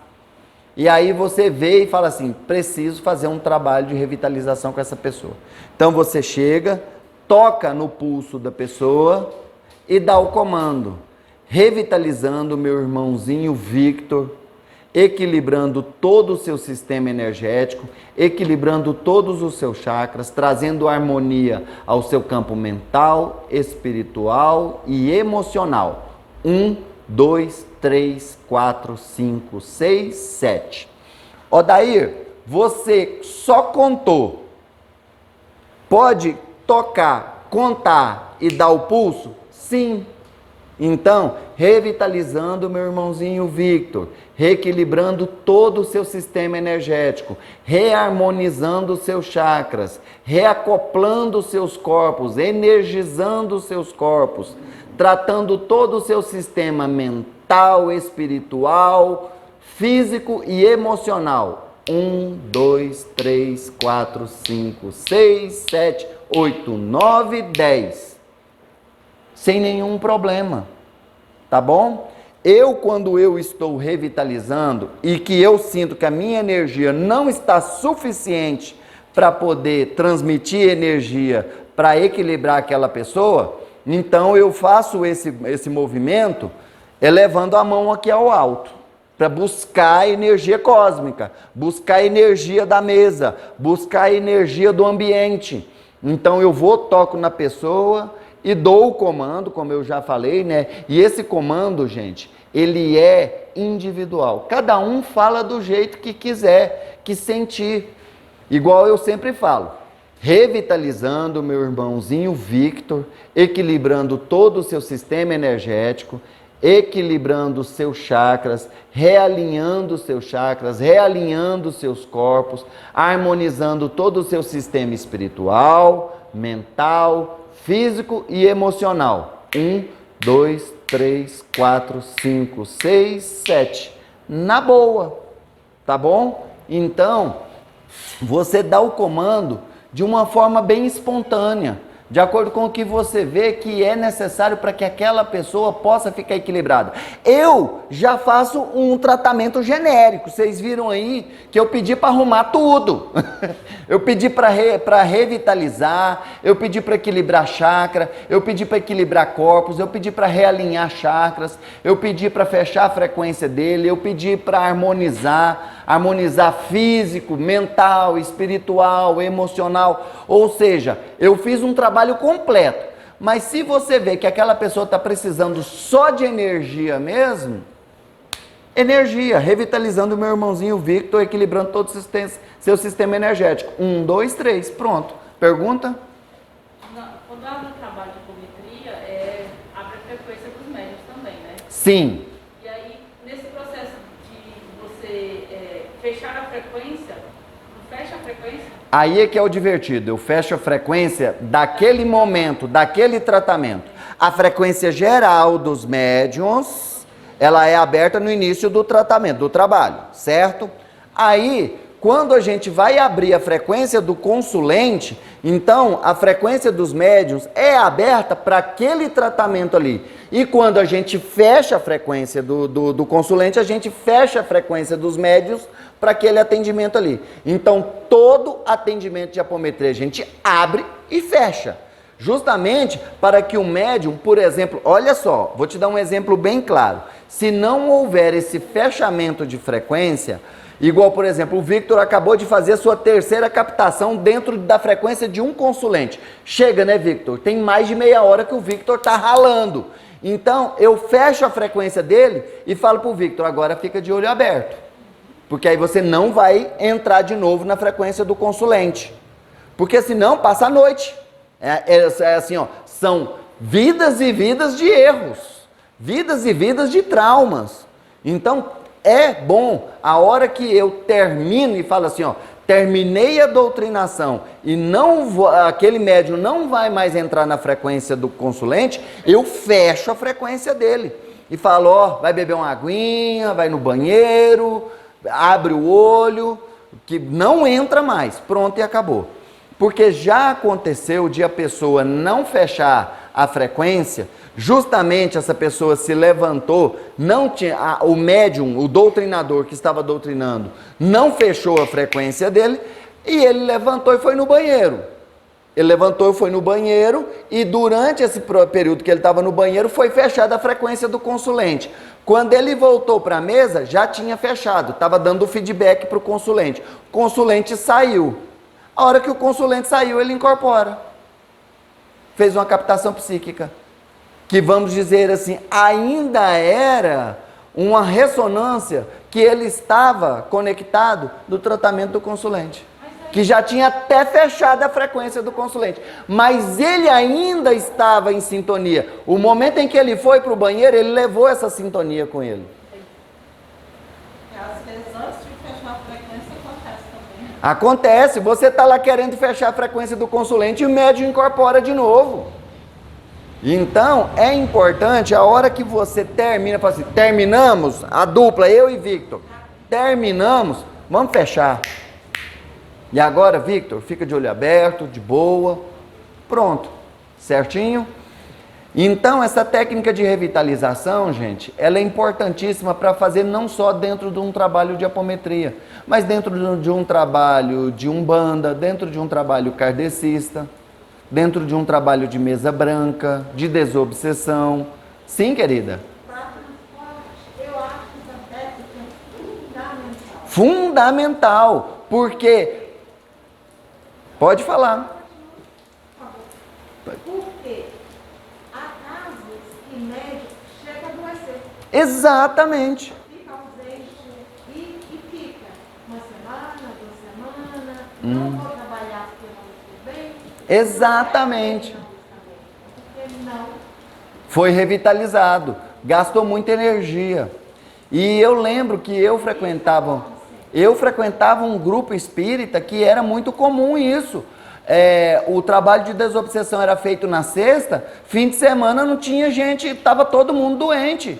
[SPEAKER 1] e aí você vê e fala assim, preciso fazer um trabalho de revitalização com essa pessoa. Então você chega, toca no pulso da pessoa e dá o comando, revitalizando o meu irmãozinho Victor, equilibrando todo o seu sistema energético, equilibrando todos os seus chakras, trazendo harmonia ao seu campo mental, espiritual e emocional. 1, 2, 3, 4, 5, 6, 7. Odair, você só contou. Pode tocar, contar e dar o pulso? Sim. Então, revitalizando o meu irmãozinho Victor, reequilibrando todo o seu sistema energético, reharmonizando os seus chakras, reacoplando os seus corpos, energizando os seus corpos, tratando todo o seu sistema mental, espiritual, físico e emocional. 1, 2, 3, 4, 5, 6, 7, 8, 9, 10. Sem nenhum problema, tá bom? Quando eu estou revitalizando e que eu sinto que a minha energia não está suficiente para poder transmitir energia para equilibrar aquela pessoa, então eu faço esse movimento elevando a mão aqui ao alto. para buscar a energia cósmica, buscar a energia da mesa, buscar a energia do ambiente. Então eu vou, toco na pessoa e dou o comando, como eu já falei, né? E esse comando, gente, ele é individual. Cada um fala do jeito que quiser, que sentir. Igual eu sempre falo, revitalizando meu irmãozinho Victor, equilibrando todo o seu sistema energético, equilibrando os seus chakras, realinhando os seus chakras, realinhando os seus corpos, harmonizando todo o seu sistema espiritual, mental, físico e emocional. 1, 2, 3, 4, 5, 6, 7. Na boa, tá bom? Então, você dá o comando de uma forma bem espontânea, de acordo com o que você vê que é necessário para que aquela pessoa possa ficar equilibrada. Eu já faço um tratamento genérico. Vocês viram aí que eu pedi para arrumar tudo. Eu pedi para revitalizar, eu pedi para equilibrar chakra, eu pedi para equilibrar corpos, eu pedi para realinhar chakras, eu pedi para fechar a frequência dele, eu pedi para harmonizar físico, mental, espiritual, emocional. Ou seja, eu fiz um trabalho completo. Mas se você vê que aquela pessoa está precisando só de energia mesmo, energia, revitalizando o meu irmãozinho Victor, equilibrando todo o seu sistema energético. 1, 2, 3, pronto. Pergunta?
[SPEAKER 4] Quando ela no trabalho de apometria, abre a frequência dos médios também, né?
[SPEAKER 1] Sim.
[SPEAKER 4] E aí, nesse processo de você fechar a frequência, não fecha a frequência?
[SPEAKER 1] Aí é que é o divertido. Eu fecho a frequência daquele momento, daquele tratamento. A frequência geral dos médiuns, ela é aberta no início do tratamento, do trabalho, certo? Aí, quando a gente vai abrir a frequência do consulente, então a frequência dos médiuns é aberta para aquele tratamento ali. E quando a gente fecha a frequência do consulente, a gente fecha a frequência dos médiuns para aquele atendimento ali. Então, todo atendimento de apometria a gente abre e fecha. Justamente para que o médium, por exemplo, olha só, vou te dar um exemplo bem claro. Se não houver esse fechamento de frequência, igual, por exemplo, o Victor acabou de fazer a sua terceira captação dentro da frequência de um consulente. Chega, né, Victor? Tem mais de meia hora que o Victor está ralando. Então, eu fecho a frequência dele e falo para o Victor, agora fica de olho aberto. Porque aí você não vai entrar de novo na frequência do consulente. Porque senão passa a noite. É assim, ó, são vidas e vidas de erros. Vidas e vidas de traumas. Então, é bom a hora que eu termino e falo assim, ó, terminei a doutrinação e aquele médium não vai mais entrar na frequência do consulente, eu fecho a frequência dele. E falo, ó, vai beber uma aguinha, vai no banheiro, abre o olho, que não entra mais. Pronto, e acabou. Porque já aconteceu de a pessoa não fechar a frequência, justamente essa pessoa se levantou, não tinha, o médium, o doutrinador que estava doutrinando, não fechou a frequência dele, e ele levantou e foi no banheiro. Ele levantou e foi no banheiro, e durante esse período que ele estava no banheiro, foi fechada a frequência do consulente. Quando ele voltou para a mesa, já tinha fechado, estava dando feedback para o consulente. O consulente saiu. A hora que o consulente saiu, ele incorpora. Fez uma captação psíquica. Que, vamos dizer assim, ainda era uma ressonância que ele estava conectado do tratamento do consulente. Que já tinha até fechado a frequência do consulente. Mas ele ainda estava em sintonia. O momento em que ele foi para o banheiro, ele levou essa sintonia com ele.
[SPEAKER 3] Às vezes, antes de fechar a frequência, acontece também.
[SPEAKER 1] Acontece, você está lá querendo fechar a frequência do consulente e o médium incorpora de novo. Então, é importante, a hora que você termina, fala assim, terminamos, a dupla, eu e Victor, terminamos, vamos fechar. E agora, Victor, fica de olho aberto, de boa, pronto, certinho? Então, essa técnica de revitalização, gente, ela é importantíssima para fazer não só dentro de um trabalho de apometria, mas dentro de um trabalho de umbanda, dentro de um trabalho kardecista, dentro de um trabalho de mesa branca, de desobsessão. Sim, querida?
[SPEAKER 3] Para transporte, eu acho que também que tem
[SPEAKER 1] Fundamental, porque... Pode falar.
[SPEAKER 3] Porque há casos que médico chega a adoecer,
[SPEAKER 1] Exatamente.
[SPEAKER 3] fica ausente e fica uma semana, 2 semanas, não vou trabalhar porque não estou bem.
[SPEAKER 1] Exatamente.
[SPEAKER 3] Porque não.
[SPEAKER 1] Foi revitalizado, gastou muita energia. E eu lembro que eu frequentava um grupo espírita que era muito comum isso. O trabalho de desobsessão era feito na sexta, fim de semana não tinha gente, estava todo mundo doente.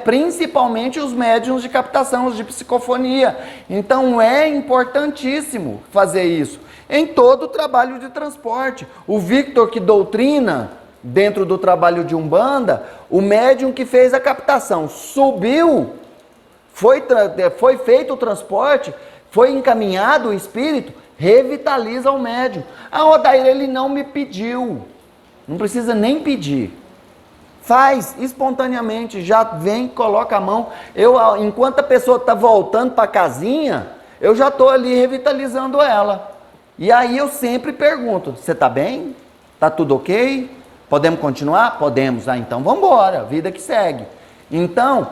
[SPEAKER 1] Principalmente os médiuns de captação, os de psicofonia. Então é importantíssimo fazer isso em todo o trabalho de transporte. O Victor que doutrina dentro do trabalho de Umbanda, o médium que fez a captação subiu, foi feito o transporte, foi encaminhado o espírito, revitaliza o médium. Ah, Odair, ele não me pediu. Não precisa nem pedir. Faz espontaneamente, já vem, coloca a mão. Enquanto a pessoa está voltando para a casinha, eu já estou ali revitalizando ela. E aí eu sempre pergunto, você está bem? Está tudo ok? Podemos continuar? Podemos. Ah, então vamos embora, vida que segue. Então,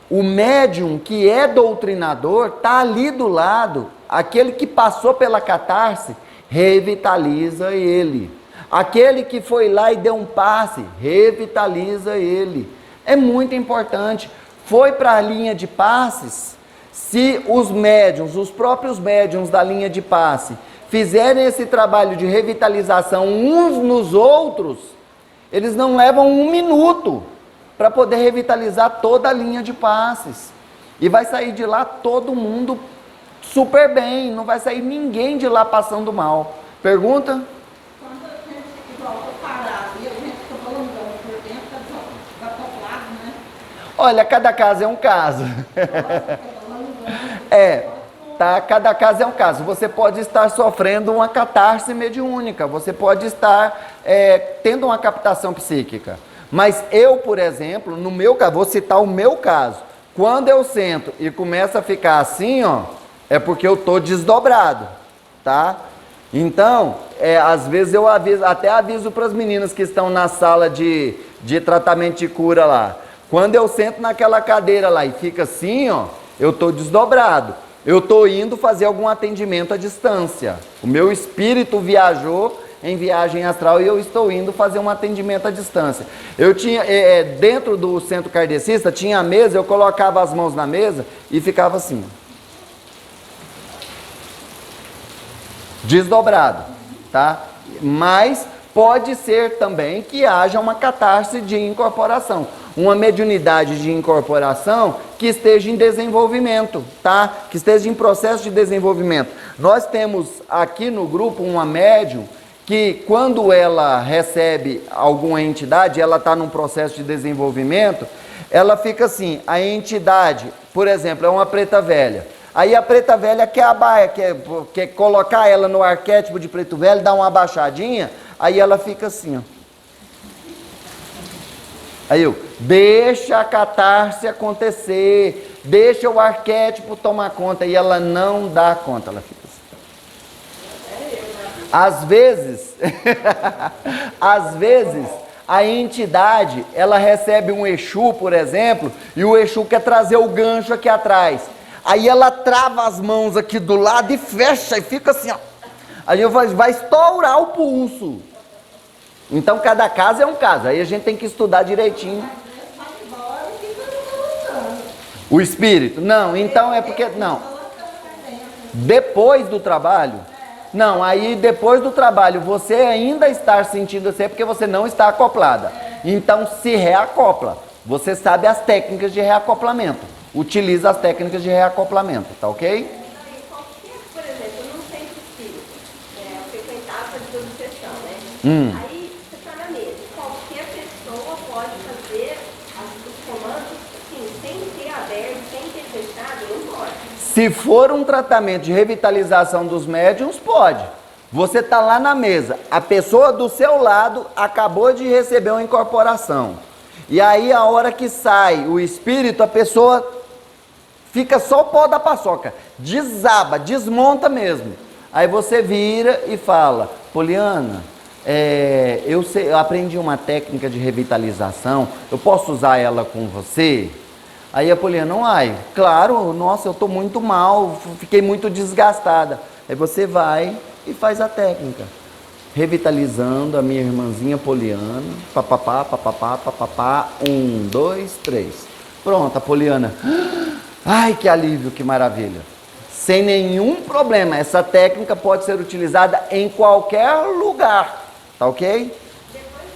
[SPEAKER 1] o médium que é doutrinador está ali do lado, aquele que passou pela catarse, revitaliza ele. Aquele que foi lá e deu um passe, revitaliza ele. É muito importante. Foi para a linha de passes, se os médiuns, os próprios médiuns da linha de passe, fizerem esse trabalho de revitalização uns nos outros, eles não levam 1 minuto para poder revitalizar toda a linha de passes. E vai sair de lá todo mundo super bem, não vai sair ninguém de lá passando mal. Pergunta?
[SPEAKER 3] Quando a gente volta parado e a gente fica prolongando por dentro, tá acoplado, né?
[SPEAKER 1] Olha, cada caso é um caso. Cada caso é um caso. Você pode estar sofrendo uma catarse mediúnica, você pode estar tendo uma captação psíquica. Mas eu, por exemplo, no meu caso, vou citar o meu caso. Quando eu sento e começo a ficar assim, ó, é porque eu estou desdobrado, tá? Então, às vezes eu aviso para as meninas que estão na sala de tratamento de cura lá. Quando eu sento naquela cadeira lá e fica assim, ó, eu estou desdobrado. Eu estou indo fazer algum atendimento à distância. O meu espírito viajou em viagem astral e eu estou indo fazer um atendimento à distância. Eu tinha, dentro do centro kardecista, tinha a mesa, eu colocava as mãos na mesa e ficava assim. Desdobrado, tá? Mas pode ser também que haja uma catarse de incorporação, uma mediunidade de incorporação que esteja em desenvolvimento, tá? Que esteja em processo de desenvolvimento. Nós temos aqui no grupo uma médium que quando ela recebe alguma entidade, ela está num processo de desenvolvimento, ela fica assim, a entidade, por exemplo, é uma preta velha. Aí a preta velha quer colocar ela no arquétipo de preto velho, dar uma abaixadinha, aí ela fica assim, ó. Aí deixa a catarse acontecer, deixa o arquétipo tomar conta, e ela não dá conta, ela fica assim. Às vezes, a entidade, ela recebe um Exu, por exemplo, e o Exu quer trazer o gancho aqui atrás. Aí ela trava as mãos aqui do lado e fecha, e fica assim, ó. Aí vai estourar o pulso. Então, cada caso é um caso. Aí a gente tem que estudar direitinho. O espírito? Não, então é porque... Não. Depois do trabalho... Não, aí depois do trabalho, você ainda está sentindo assim, porque você não está acoplada. Então, se reacopla. Você sabe as técnicas de reacoplamento. Utiliza as técnicas de reacoplamento, tá ok?
[SPEAKER 2] Por exemplo, eu não sei espírito, frequentar a desobsessão, né? Aí, você está na mesa. Qualquer pessoa pode fazer os comandos, assim, sem ter aberto, sem ter fechado, não pode.
[SPEAKER 1] Se for um tratamento de revitalização dos médiuns, pode. Você está lá na mesa, a pessoa do seu lado acabou de receber uma incorporação. E aí, a hora que sai o espírito, a pessoa fica só o pó da paçoca, desaba, desmonta mesmo. Aí você vira e fala, Poliana, eu aprendi uma técnica de revitalização, eu posso usar ela com você? Aí a Poliana, claro, nossa, eu estou muito mal, fiquei muito desgastada. Aí você vai e faz a técnica, revitalizando a minha irmãzinha Poliana, papapá, papapá, papapá, 1, 2, 3. Pronto, a Poliana, ai que alívio, que maravilha. Sem nenhum problema, essa técnica pode ser utilizada em qualquer lugar, tá ok?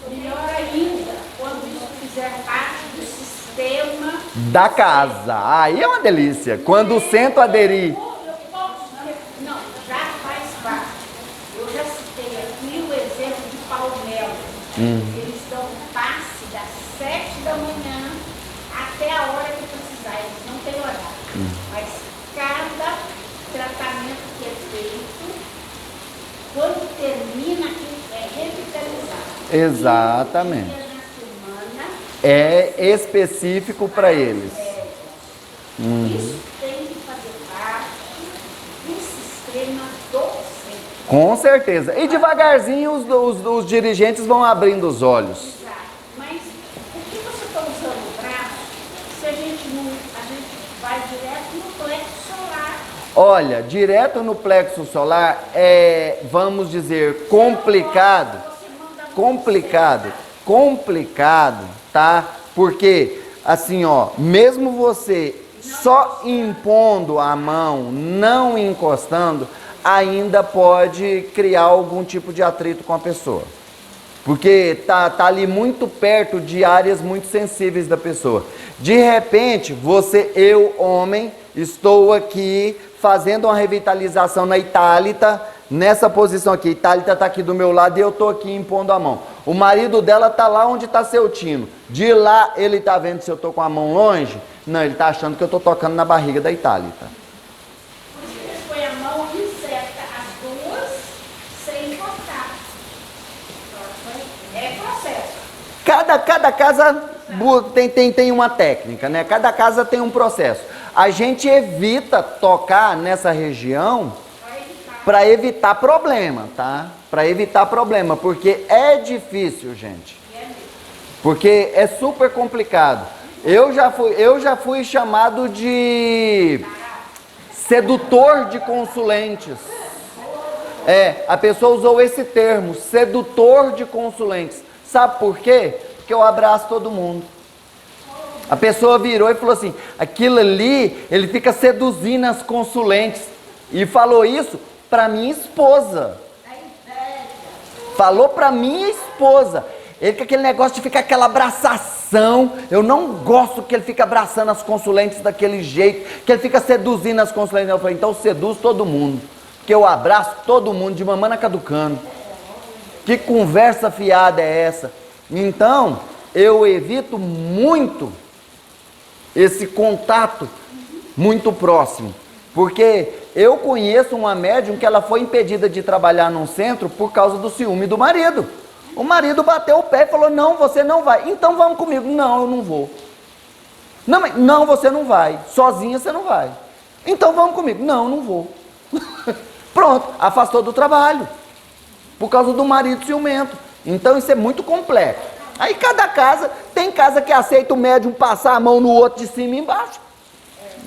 [SPEAKER 5] Melhor ainda, quando isso fizer parte do sistema
[SPEAKER 1] Da casa, aí é uma delícia, quando o centro aderir.
[SPEAKER 5] Não, já faz parte. Eu já citei aqui o exemplo de Palmelo. Eles dão passe das 7 da manhã até a hora que precisar. Eles não têm horário. Mas cada tratamento que é feito, quando termina, é revitalizado.
[SPEAKER 1] Exatamente.
[SPEAKER 5] 3 dias na semana.
[SPEAKER 1] É específico para eles.
[SPEAKER 5] Isso tem que fazer parte do sistema do centro.
[SPEAKER 1] Com certeza. E devagarzinho os dirigentes vão abrindo os olhos.
[SPEAKER 5] Exato. Mas por que você está usando o braço se a gente vai direto no plexo solar?
[SPEAKER 1] Olha, direto no plexo solar é, vamos dizer, complicado. Complicado, tá? Porque, assim, ó, mesmo você só impondo a mão, não encostando, ainda pode criar algum tipo de atrito com a pessoa. Porque tá ali muito perto de áreas muito sensíveis da pessoa. De repente, eu, homem, estou aqui fazendo uma revitalização na Itálita, nessa posição aqui. Itálita está aqui do meu lado e eu estou aqui impondo a mão. O marido dela está lá onde está seu tino. De lá, ele está vendo se eu estou com a mão longe? Não, ele está achando que eu estou tocando na barriga da Itálita.
[SPEAKER 5] Por isso que eles põem a mão e inserta as duas sem cortar. É processo.
[SPEAKER 1] Cada casa tem uma técnica, né? Cada casa tem um processo. A gente evita tocar nessa região para evitar problema, tá? Para evitar problema, porque é difícil, gente. Porque é super complicado. Eu já fui chamado de sedutor de consulentes. A pessoa usou esse termo, sedutor de consulentes. Sabe por quê? Porque eu abraço todo mundo. A pessoa virou e falou assim, aquilo ali, ele fica seduzindo as consulentes. E falou isso para minha esposa. Falou para minha esposa. Ele com aquele negócio de ficar aquela abraçação. Eu não gosto que ele fica abraçando as consulentes daquele jeito, que ele fica seduzindo as consulentes. Eu falei, então seduz todo mundo. Porque eu abraço todo mundo de mamana caducando. Que conversa fiada é essa? Então, eu evito muito esse contato muito próximo. Porque eu conheço uma médium que ela foi impedida de trabalhar num centro por causa do ciúme do marido. O marido bateu o pé e falou, não, você não vai. Então vamos comigo. Não, eu não vou. Não, você não vai. Sozinha você não vai. Então vamos comigo. Não, eu não vou. Pronto, afastou do trabalho. Por causa do marido ciumento. Então isso é muito complexo. Aí cada casa, tem casa que aceita o médium passar a mão no outro de cima e embaixo.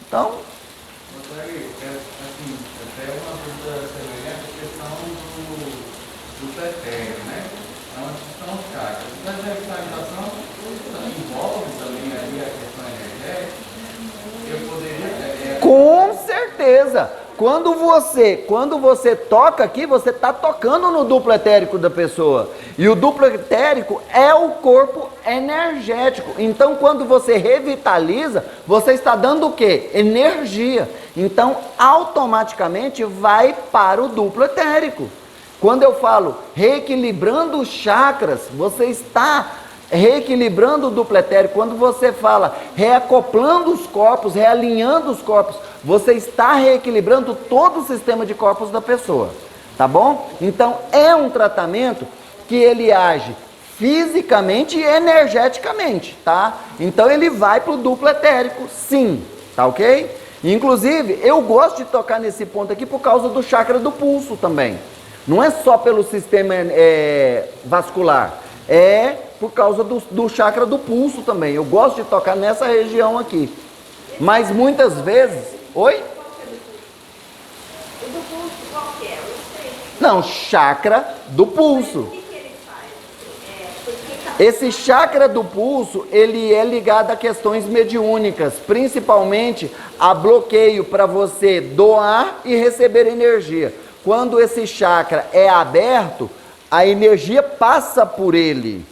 [SPEAKER 1] Então...
[SPEAKER 6] Assim, até uma dúvida semelhante à questão do pretérito, né? Então, são os chakras. Mas a revitalização envolve também ali a questão energética. Eu poderia...
[SPEAKER 1] Com certeza! Quando você toca aqui, você está tocando no duplo etérico da pessoa. E o duplo etérico é o corpo energético. Então, quando você revitaliza, você está dando o quê? Energia. Então, automaticamente vai para o duplo etérico. Quando eu falo reequilibrando os chakras, você está reequilibrando o duplo etérico. Quando você fala reacoplando os corpos, realinhando os corpos, você está reequilibrando todo o sistema de corpos da pessoa, tá bom? Então é um tratamento que ele age fisicamente e energeticamente, tá? Então ele vai para o duplo etérico, sim, tá ok? Inclusive, eu gosto de tocar nesse ponto aqui por causa do chakra do pulso também. Não é só pelo sistema vascular, é por causa do chakra do pulso também. Eu gosto de tocar nessa região aqui. Mas muitas vezes... Oi?
[SPEAKER 2] O do pulso qual que é? Eu não sei.
[SPEAKER 1] Não, chakra do pulso.
[SPEAKER 2] O que ele faz?
[SPEAKER 1] Esse chakra do pulso, ele é ligado a questões mediúnicas, principalmente a bloqueio para você doar e receber energia. Quando esse chakra é aberto, a energia passa por ele.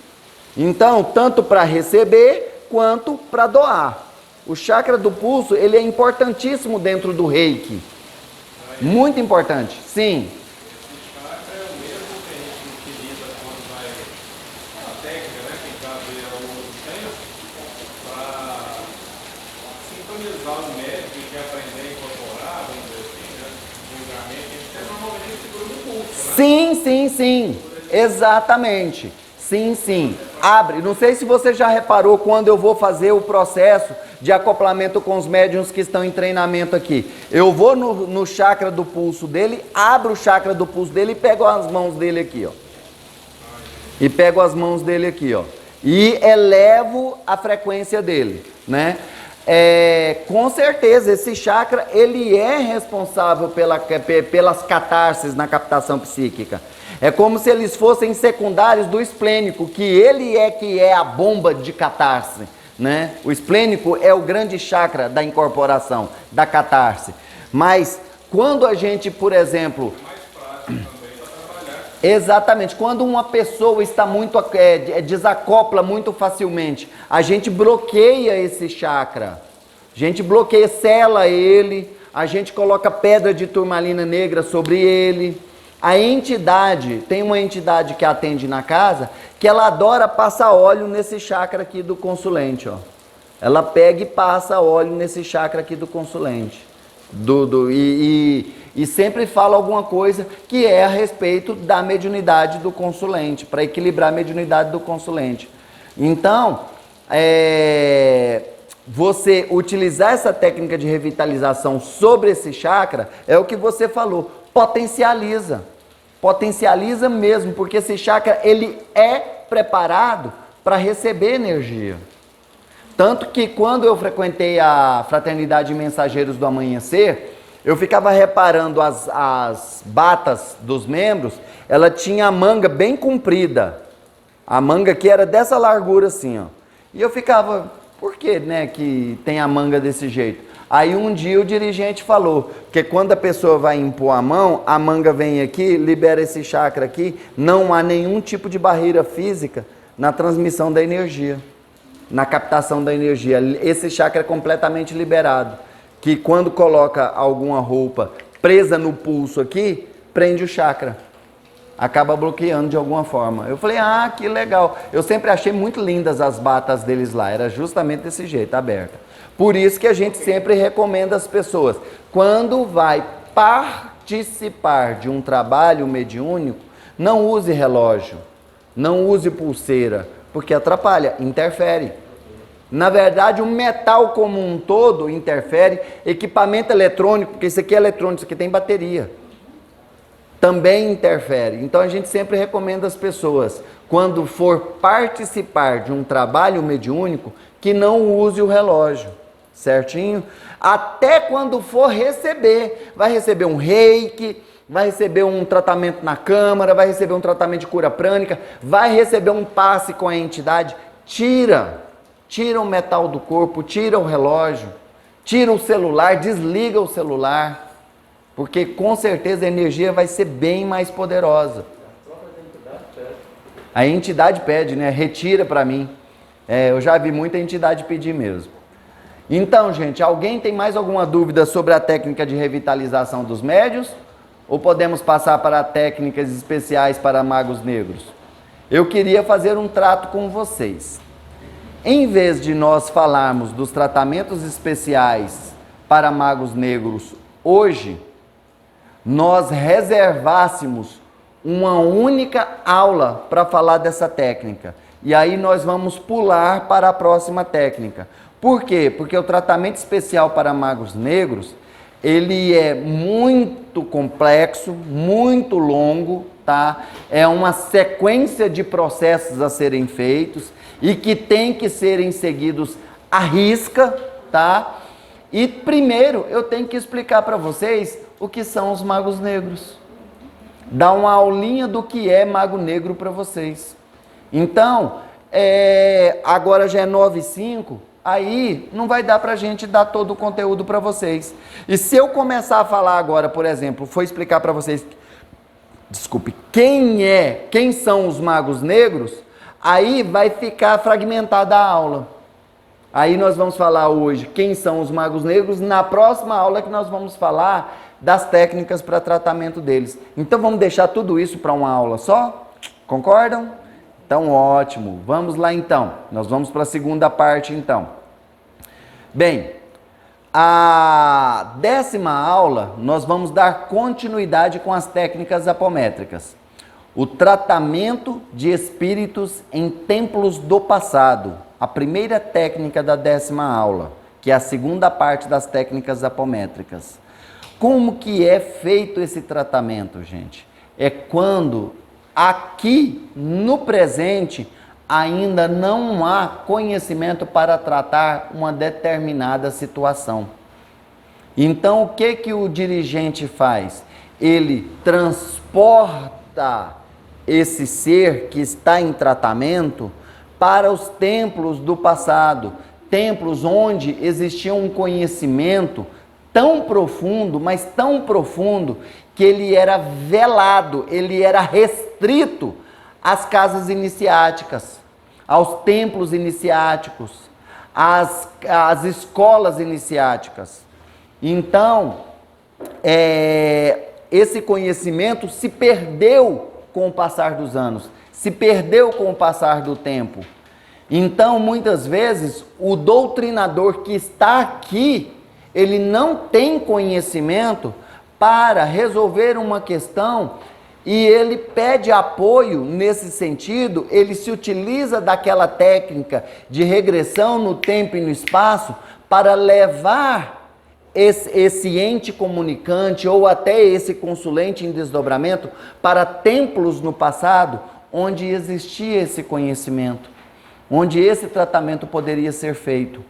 [SPEAKER 1] Então, tanto para receber quanto para doar. O chakra do pulso, ele é importantíssimo dentro do Reiki. Muito importante, sim.
[SPEAKER 6] Esse chakra é o mesmo que a gente utiliza quando vai. É uma técnica, né? Quem já vê ao longo do tempo, para sintonizar o médico e quer aprender a incorporar, vamos dizer assim, né? Vulgarmente, a gente tem normalmente seguro no pulso, né?
[SPEAKER 1] Sim, sim, sim. Exatamente. Sim, sim. Abre. Não sei se você já reparou quando eu vou fazer o processo de acoplamento com os médiuns que estão em treinamento aqui. Eu vou no chakra do pulso dele, abro o chakra do pulso dele e pego as mãos dele aqui, ó. E pego as mãos dele aqui, ó. E elevo a frequência dele, né? Com certeza, esse chakra, ele é responsável pelas catarses na captação psíquica. É como se eles fossem secundários do esplênico, que é a bomba de catarse, né? O esplênico é o grande chakra da incorporação, da catarse. Mas quando a gente, por exemplo... Exatamente, quando uma pessoa está muito desacopla muito facilmente, a gente bloqueia esse chakra. A gente bloqueia, sela ele, a gente coloca pedra de turmalina negra sobre ele. A entidade, tem uma entidade que atende na casa, que ela adora passar óleo nesse chakra aqui do consulente, ó. Ela pega e passa óleo nesse chakra aqui do consulente. E sempre fala alguma coisa que é a respeito da mediunidade do consulente, para equilibrar a mediunidade do consulente. Então, você utilizar essa técnica de revitalização sobre esse chakra, é o que você falou, potencializa. Potencializa mesmo, porque esse chakra, ele é preparado para receber energia. Tanto que quando eu frequentei a Fraternidade Mensageiros do Amanhecer, eu ficava reparando as batas dos membros, ela tinha a manga bem comprida. A manga que era dessa largura assim, ó. E eu ficava, por que, né, que tem a manga desse jeito? Aí um dia o dirigente falou que quando a pessoa vai impor a mão, a manga vem aqui, libera esse chakra aqui, não há nenhum tipo de barreira física na transmissão da energia, na captação da energia. Esse chakra é completamente liberado, que quando coloca alguma roupa presa no pulso aqui, prende o chakra, acaba bloqueando de alguma forma. Eu falei, que legal. Eu sempre achei muito lindas as batas deles lá, era justamente desse jeito, aberta. Por isso que a gente sempre recomenda às pessoas, quando vai participar de um trabalho mediúnico, não use relógio, não use pulseira, porque atrapalha, interfere. Na verdade, o metal como um todo interfere, equipamento eletrônico, porque isso aqui é eletrônico, isso aqui tem bateria, também interfere. Então a gente sempre recomenda às pessoas, quando for participar de um trabalho mediúnico, que não use o relógio. Certinho? Até quando for receber, vai receber um reiki, vai receber um tratamento na câmara, vai receber um tratamento de cura prânica, vai receber um passe com a entidade, tira o metal do corpo, tira o relógio, tira o celular, desliga o celular, porque com certeza a energia vai ser bem mais poderosa. A entidade pede, né? Retira para mim. Eu já vi muita entidade pedir mesmo. Então, gente, alguém tem mais alguma dúvida sobre a técnica de revitalização dos médiuns? Ou podemos passar para técnicas especiais para magos negros? Eu queria fazer um trato com vocês. Em vez de nós falarmos dos tratamentos especiais para magos negros hoje, nós reservássemos uma única aula para falar dessa técnica. E aí nós vamos pular para a próxima técnica. Por quê? Porque o tratamento especial para magos negros, ele é muito complexo, muito longo, tá? É uma sequência de processos a serem feitos e que tem que serem seguidos à risca, tá? E primeiro eu tenho que explicar para vocês o que são os magos negros. Dar uma aulinha do que é mago negro para vocês. Então, agora já é 9h05, aí não vai dar para a gente dar todo o conteúdo para vocês. E se eu começar a falar agora, por exemplo, for explicar para vocês, desculpe, quem são os magos negros, aí vai ficar fragmentada a aula. Aí nós vamos falar hoje quem são os magos negros, na próxima aula que nós vamos falar das técnicas para tratamento deles. Então vamos deixar tudo isso para uma aula só? Concordam? Então ótimo, vamos lá então. Nós vamos para a segunda parte então. Bem, a 10ª aula nós vamos dar continuidade com as técnicas apométricas. O tratamento de espíritos em templos do passado. A primeira técnica da 10ª aula, que é a segunda parte das técnicas apométricas. Como que é feito esse tratamento, gente? É quando aqui no presente ainda não há conhecimento para tratar uma determinada situação. Então o que que o dirigente faz? Ele transporta esse ser que está em tratamento para os templos do passado, templos onde existia um conhecimento tão profundo, mas tão profundo, que ele era velado, ele era restrito às casas iniciáticas, aos templos iniciáticos, às escolas iniciáticas. Então, esse conhecimento se perdeu com o passar dos anos, se perdeu com o passar do tempo. Então, muitas vezes, o doutrinador que está aqui, ele não tem conhecimento para resolver uma questão e ele pede apoio nesse sentido, ele se utiliza daquela técnica de regressão no tempo e no espaço para levar esse ente comunicante ou até esse consulente em desdobramento para templos no passado onde existia esse conhecimento, onde esse tratamento poderia ser feito,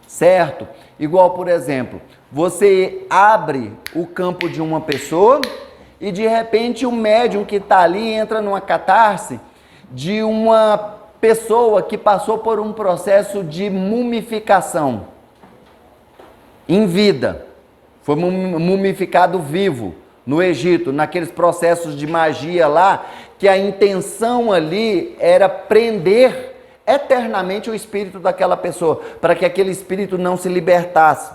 [SPEAKER 1] certo? Igual, por exemplo, você abre o campo de uma pessoa e de repente o médium que está ali entra numa catarse de uma pessoa que passou por um processo de mumificação em vida, foi mumificado vivo no Egito, naqueles processos de magia lá, que a intenção ali era prender eternamente o espírito daquela pessoa, para que aquele espírito não se libertasse.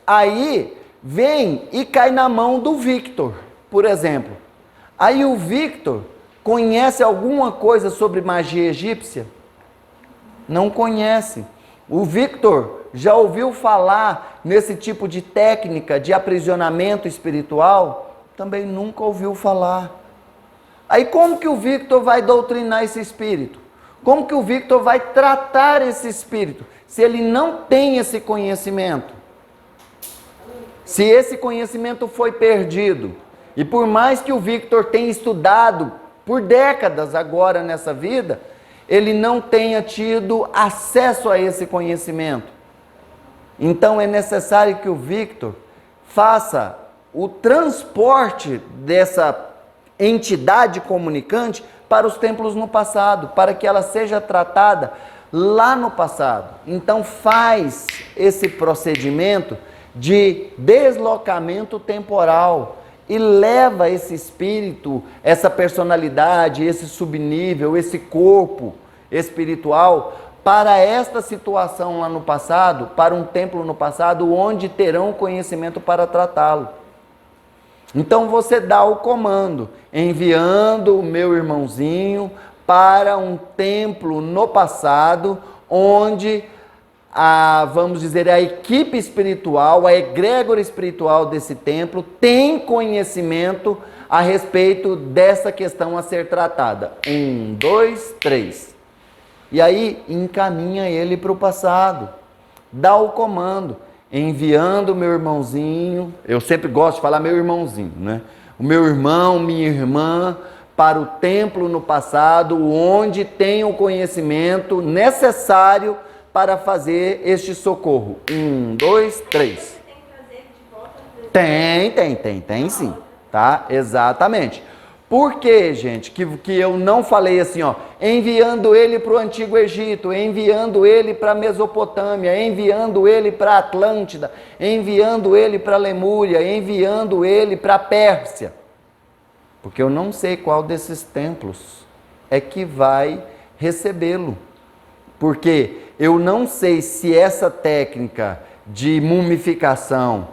[SPEAKER 1] Aí vem e cai na mão do Victor, por exemplo. Aí o Victor conhece alguma coisa sobre magia egípcia? Não conhece. O Victor já ouviu falar nesse tipo de técnica de aprisionamento espiritual? Também nunca ouviu falar. Aí como que o Victor vai doutrinar esse espírito? Como que o Victor vai tratar esse espírito se ele não tem esse conhecimento? Se esse conhecimento foi perdido, e por mais que o Victor tenha estudado por décadas agora nessa vida, ele não tenha tido acesso a esse conhecimento. Então é necessário que o Victor faça o transporte dessa entidade comunicante para os templos no passado, para que ela seja tratada lá no passado. Então faz esse procedimento de deslocamento temporal e leva esse espírito, essa personalidade, esse subnível, esse corpo espiritual para esta situação lá no passado, para um templo no passado, onde terão conhecimento para tratá-lo. Então você dá o comando, enviando o meu irmãozinho para um templo no passado, onde vamos dizer, a equipe espiritual, a egrégora espiritual desse templo tem conhecimento a respeito dessa questão a ser tratada. 1, 2, 3. E aí encaminha ele para o passado, dá o comando, enviando o meu irmãozinho, eu sempre gosto de falar meu irmãozinho, né? O meu irmão, minha irmã, para o templo no passado, onde tem o conhecimento necessário para fazer este socorro. 1, 2, 3. Tem sim, tá? Exatamente. Por que, gente, que eu não falei assim, ó, enviando ele para o Antigo Egito, enviando ele para a Mesopotâmia, enviando ele para a Atlântida, enviando ele para a Lemúria, enviando ele para a Pérsia? Porque eu não sei qual desses templos é que vai recebê-lo. Porque eu não sei se essa técnica de mumificação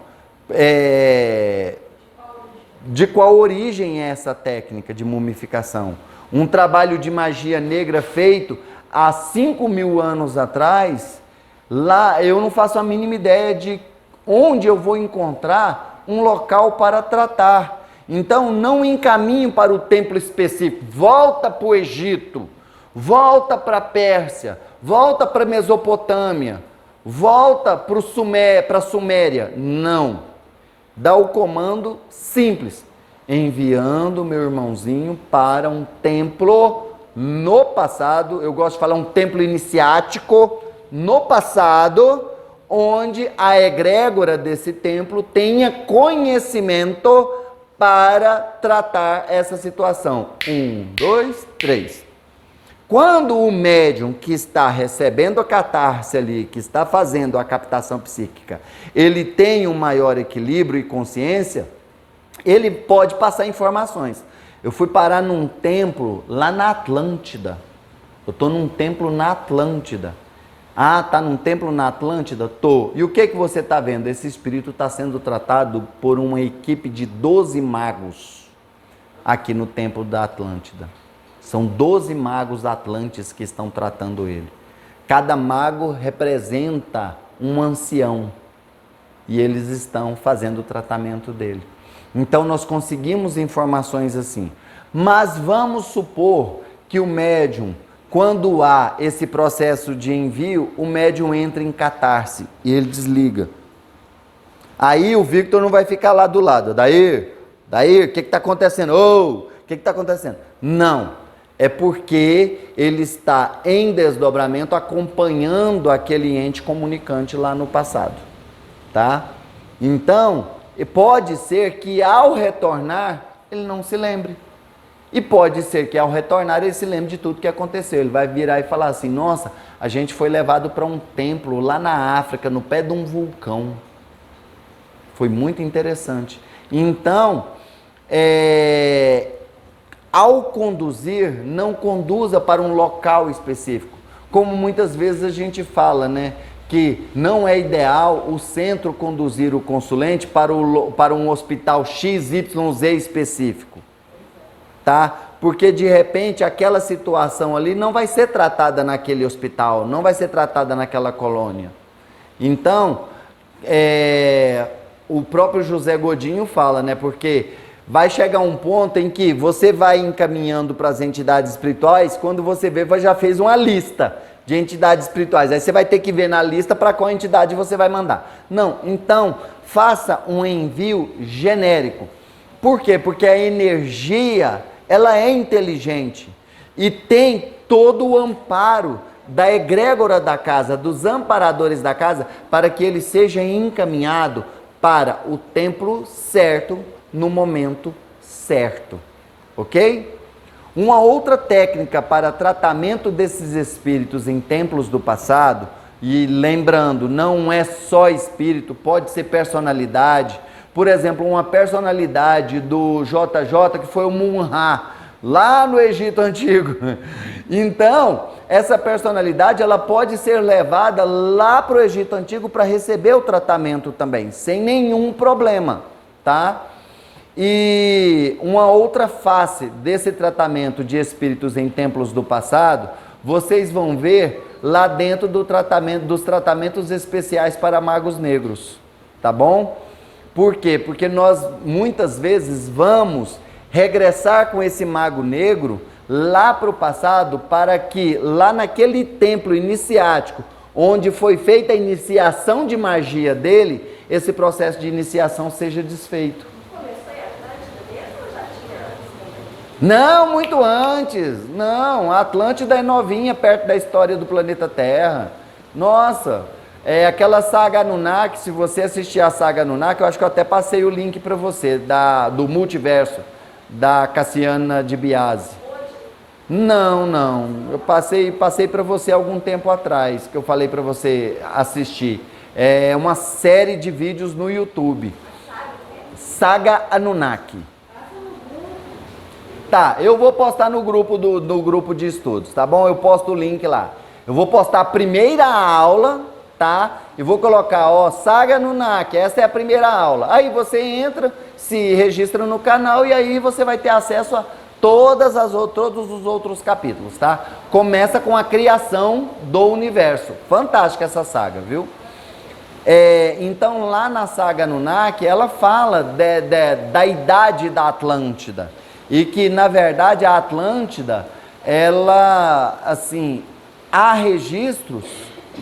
[SPEAKER 1] de qual origem é essa técnica de mumificação. Um trabalho de magia negra feito há 5.000 anos atrás, lá eu não faço a mínima ideia de onde eu vou encontrar um local para tratar. Então não encaminho para o templo específico, volta para o Egito, volta para a Pérsia, volta para a Mesopotâmia, volta para a Suméria. Não. Dá o comando simples, enviando meu irmãozinho para um templo no passado, eu gosto de falar um templo iniciático, no passado, onde a egrégora desse templo tenha conhecimento para tratar essa situação. 1, 2, 3. Quando o médium que está recebendo a catarse ali, que está fazendo a captação psíquica, ele tem um maior equilíbrio e consciência, ele pode passar informações. Eu fui parar num templo lá na Atlântida. Eu estou num templo na Atlântida. Ah, está num templo na Atlântida? Estou. E o que você está vendo? Esse espírito está sendo tratado por uma equipe de 12 magos aqui no templo da Atlântida. São 12 magos atlantes que estão tratando ele. Cada mago representa um ancião. E eles estão fazendo o tratamento dele. Então nós conseguimos informações assim. Mas vamos supor que o médium, quando há esse processo de envio, o médium entra em catarse e ele desliga. Aí o Victor não vai ficar lá do lado. Daí, o que está acontecendo? O que está acontecendo? Não. É porque ele está em desdobramento acompanhando aquele ente comunicante lá no passado, tá? Então, pode ser que ao retornar, ele não se lembre. E pode ser que ao retornar, ele se lembre de tudo que aconteceu. Ele vai virar e falar assim, nossa, a gente foi levado para um templo lá na África, no pé de um vulcão. Foi muito interessante. Então, ao conduzir, não conduza para um local específico. Como muitas vezes a gente fala, né? Que não é ideal o centro conduzir o consulente para um hospital XYZ específico. Tá? Porque de repente aquela situação ali não vai ser tratada naquele hospital, não vai ser tratada naquela colônia. Então, o próprio José Godinho fala, né? Porque vai chegar um ponto em que você vai encaminhando para as entidades espirituais, quando você vê, já fez uma lista de entidades espirituais. Aí você vai ter que ver na lista para qual entidade você vai mandar. Não, então, faça um envio genérico. Por quê? Porque a energia, ela é inteligente e tem todo o amparo da egrégora da casa, dos amparadores da casa, para que ele seja encaminhado para o templo certo, no momento certo, ok? Uma outra técnica para tratamento desses espíritos em templos do passado, e lembrando, não é só espírito, pode ser personalidade. Por exemplo, uma personalidade do JJ que foi o Mun-Ra, lá no Egito Antigo. Então, essa personalidade ela pode ser levada lá para o Egito Antigo para receber o tratamento também, sem nenhum problema, tá? E uma outra face desse tratamento de espíritos em templos do passado, vocês vão ver lá dentro dos tratamentos especiais para magos negros, tá bom? Por quê? Porque nós muitas vezes vamos regressar com esse mago negro lá para o passado, para que lá naquele templo iniciático, onde foi feita a iniciação de magia dele, esse processo de iniciação seja desfeito.
[SPEAKER 2] Começou em Atlântida mesmo ou já tinha antes?
[SPEAKER 1] Não, muito antes. Não, a Atlântida é novinha perto da história do planeta Terra. Nossa, aquela saga Anunnaki, se você assistir a saga Anunnaki, eu acho que eu até passei o link para você, do multiverso, da Cassiana de Biase. Não, eu passei para você algum tempo atrás, que eu falei para você assistir. É uma série de vídeos no YouTube. Saga Anunnaki. Tá, eu vou postar no grupo do grupo de estudos, tá bom? Eu posto o link lá. Eu vou postar a primeira aula, tá? E vou colocar, ó, Saga Anunnaki, essa é a primeira aula. Aí você entra, se registra no canal e aí você vai ter acesso a todos os outros capítulos, tá? Começa com a criação do universo. Fantástica essa saga, viu? Então lá na saga Anunnaki, ela fala da idade da Atlântida. E que, na verdade, a Atlântida, ela, assim, há registros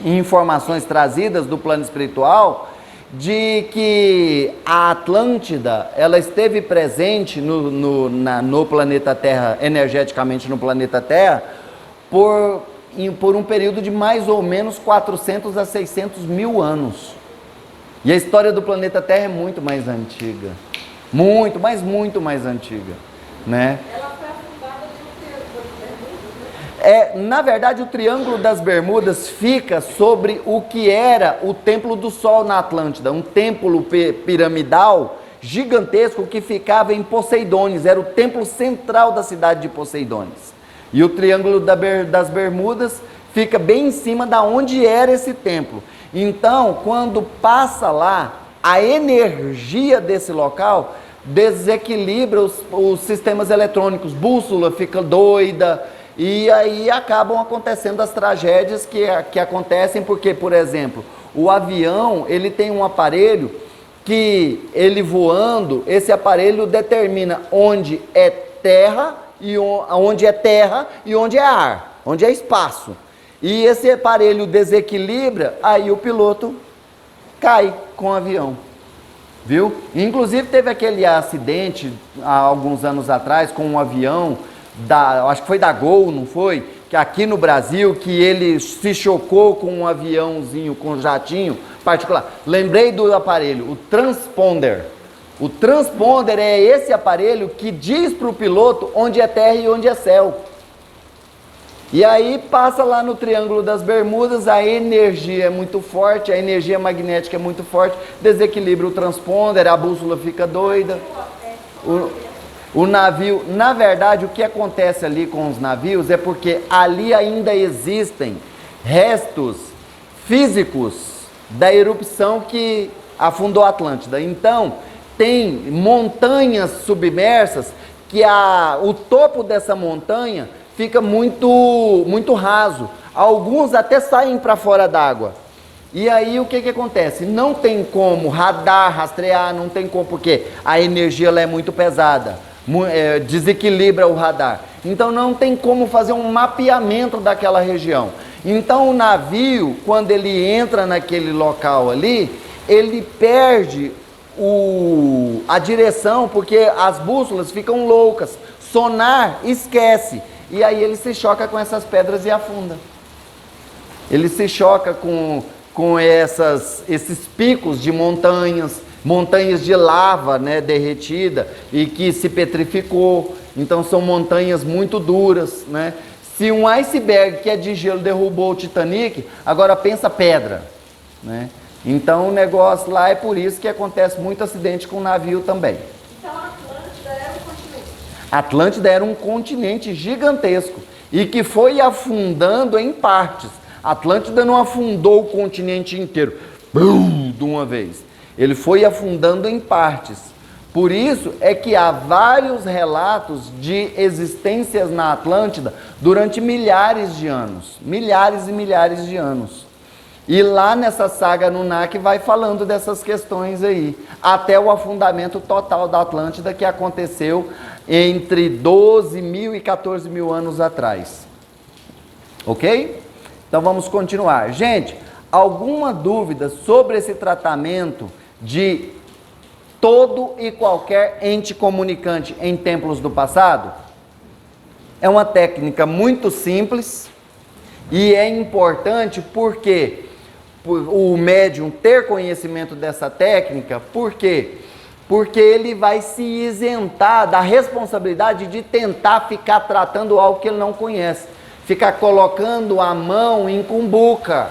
[SPEAKER 1] e informações trazidas do plano espiritual de que a Atlântida, ela esteve presente no planeta Terra, energeticamente no planeta Terra, por um período de mais ou menos 400 a 600 mil anos. E a história do planeta Terra é muito mais antiga. Muito mais antiga. Né?
[SPEAKER 2] Ela foi afundada no Triângulo das Bermudas, né?
[SPEAKER 1] Na verdade, o Triângulo das Bermudas fica sobre o que era o Templo do Sol na Atlântida, um templo piramidal gigantesco que ficava em Poseidones, era o templo central da cidade de Poseidones. E o Triângulo das Bermudas fica bem em cima da onde era esse templo. Então, quando passa lá, a energia desse local desequilibra os sistemas eletrônicos, bússola fica doida, e aí acabam acontecendo as tragédias que acontecem, porque, por exemplo, o avião, ele tem um aparelho que, ele voando, esse aparelho determina onde é terra e onde é ar, onde é espaço. E esse aparelho desequilibra, aí o piloto cai com o avião. Viu? Inclusive teve aquele acidente há alguns anos atrás com um avião, acho que foi da Gol, não foi? Que aqui no Brasil, que ele se chocou com um aviãozinho, com um jatinho particular. Lembrei do aparelho, o transponder. O transponder é esse aparelho que diz para o piloto onde é terra e onde é céu. E aí passa lá no Triângulo das Bermudas, a energia é muito forte, a energia magnética é muito forte, desequilibra o transponder, a bússola fica doida. O navio, na verdade, o que acontece ali com os navios é porque ali ainda existem restos físicos da erupção que afundou a Atlântida. Então, tem montanhas submersas que o topo dessa montanha fica muito raso. Alguns até saem para fora d'água. E aí o que acontece? Não tem como radar, rastrear, não tem como, porque a energia ela é muito pesada, desequilibra o radar. Então não tem como fazer um mapeamento daquela região. Então o navio, quando ele entra naquele local ali, ele perde a direção, porque as bússolas ficam loucas. Sonar, esquece. E aí ele se choca com essas pedras e afunda. Ele se choca com esses picos de montanhas de lava, né, derretida e que se petrificou. Então são montanhas muito duras, né? Se um iceberg que é de gelo derrubou o Titanic, agora pensa pedra, né? Então o negócio lá é por isso que acontece muito acidente com navio também.
[SPEAKER 2] Então a Atlântida era um continente.
[SPEAKER 1] Atlântida era um continente gigantesco e que foi afundando em partes. Atlântida não afundou o continente inteiro, de uma vez. Ele foi afundando em partes. Por isso é que há vários relatos de existências na Atlântida durante milhares de anos. Milhares e milhares de anos. E lá nessa saga Anunnaki vai falando dessas questões aí. Até o afundamento total da Atlântida, que aconteceu entre 12 mil e 14 mil anos atrás. Ok? Então vamos continuar. Gente, alguma dúvida sobre esse tratamento de todo e qualquer ente comunicante em templos do passado? É uma técnica muito simples e é importante porque o médium ter conhecimento dessa técnica, por quê? Porque ele vai se isentar da responsabilidade de tentar ficar tratando algo que ele não conhece, ficar colocando a mão em cumbuca.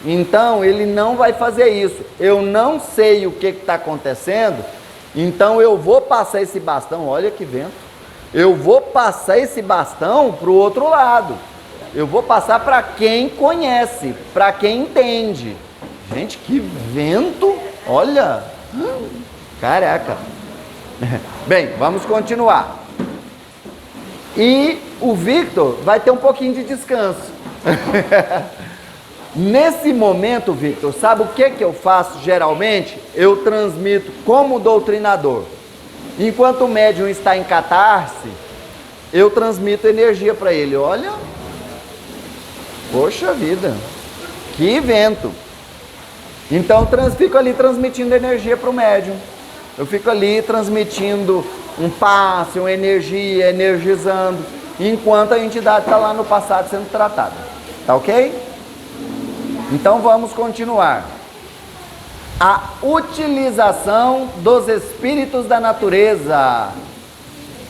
[SPEAKER 1] Então ele não vai fazer isso. Eu não sei o que está acontecendo, então eu vou passar esse bastão, olha que vento, eu vou passar esse bastão para o outro lado. Eu vou passar para quem conhece, para quem entende. Gente, que vento! Olha! Caraca! Bem, vamos continuar. E o Victor vai ter um pouquinho de descanso. Nesse momento, Victor, sabe o que eu faço geralmente? Eu transmito como doutrinador. Enquanto o médium está em catarse, eu transmito energia para ele. Olha! Poxa vida, que vento! Então eu fico ali transmitindo energia para o médium. Eu fico ali transmitindo um passe, uma energia, energizando, enquanto a entidade está lá no passado sendo tratada. Tá ok? Então vamos continuar. A utilização dos espíritos da natureza.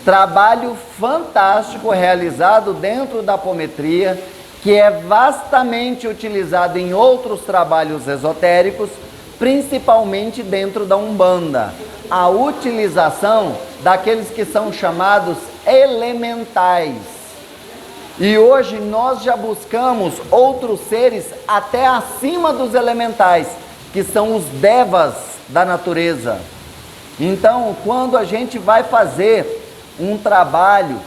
[SPEAKER 1] Trabalho fantástico realizado dentro da apometria, que é vastamente utilizado em outros trabalhos esotéricos, principalmente dentro da Umbanda. A utilização daqueles que são chamados elementais. E hoje nós já buscamos outros seres até acima dos elementais, que são os devas da natureza. Então, quando a gente vai fazer um trabalho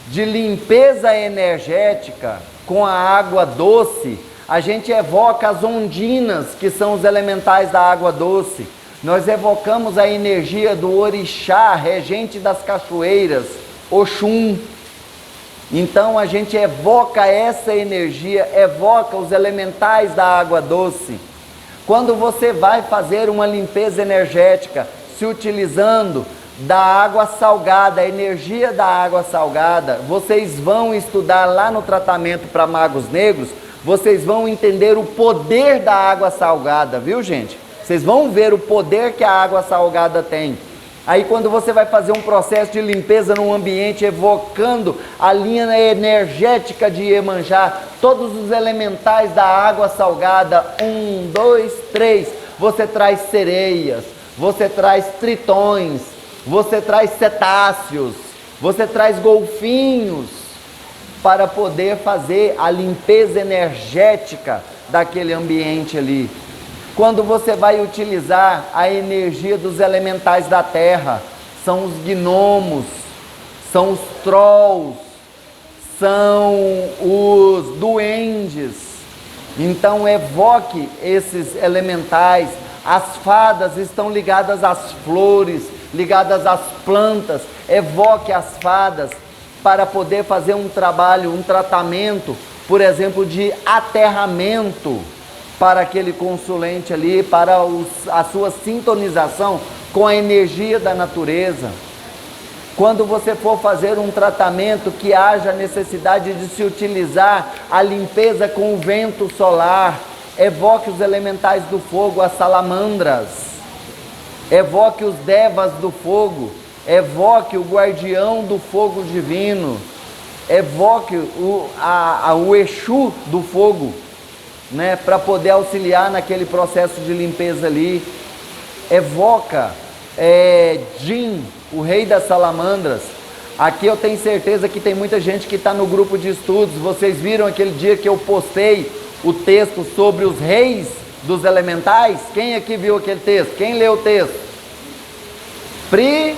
[SPEAKER 1] de limpeza energética com a água doce, a gente evoca as ondinas, que são os elementais da água doce. Nós evocamos a energia do orixá, regente das cachoeiras, Oxum. Então a gente evoca essa energia, evoca os elementais da água doce. Quando você vai fazer uma limpeza energética, se utilizando da água salgada, a energia da água salgada, vocês vão estudar lá no tratamento para magos negros, vocês vão entender o poder da água salgada, viu gente? Vocês vão ver o poder que a água salgada tem. Aí quando você vai fazer um processo de limpeza num ambiente, evocando a linha energética de Iemanjá, todos os elementais da água salgada, 1, 2, 3, você traz sereias, você traz tritões, você traz cetáceos, você traz golfinhos, para poder fazer a limpeza energética daquele ambiente ali. Quando você vai utilizar a energia dos elementais da terra, são os gnomos, são os trolls, são os duendes. Então evoque esses elementais. As fadas estão ligadas às flores, ligadas às plantas. Evoque as fadas para poder fazer um trabalho, um tratamento, por exemplo, de aterramento para aquele consulente ali, para a sua sintonização com a energia da natureza. Quando você for fazer um tratamento que haja necessidade de se utilizar a limpeza com o vento solar, evoque os elementais do fogo, as salamandras, evoque os devas do fogo, evoque o guardião do fogo divino, evoque o Exu do fogo, né, para poder auxiliar naquele processo de limpeza ali. Evoca Jin, o rei das salamandras. Aqui eu tenho certeza que tem muita gente que está no grupo de estudos. Vocês viram aquele dia que eu postei o texto sobre os reis dos elementais? Quem aqui viu aquele texto? Quem leu o texto? Pri?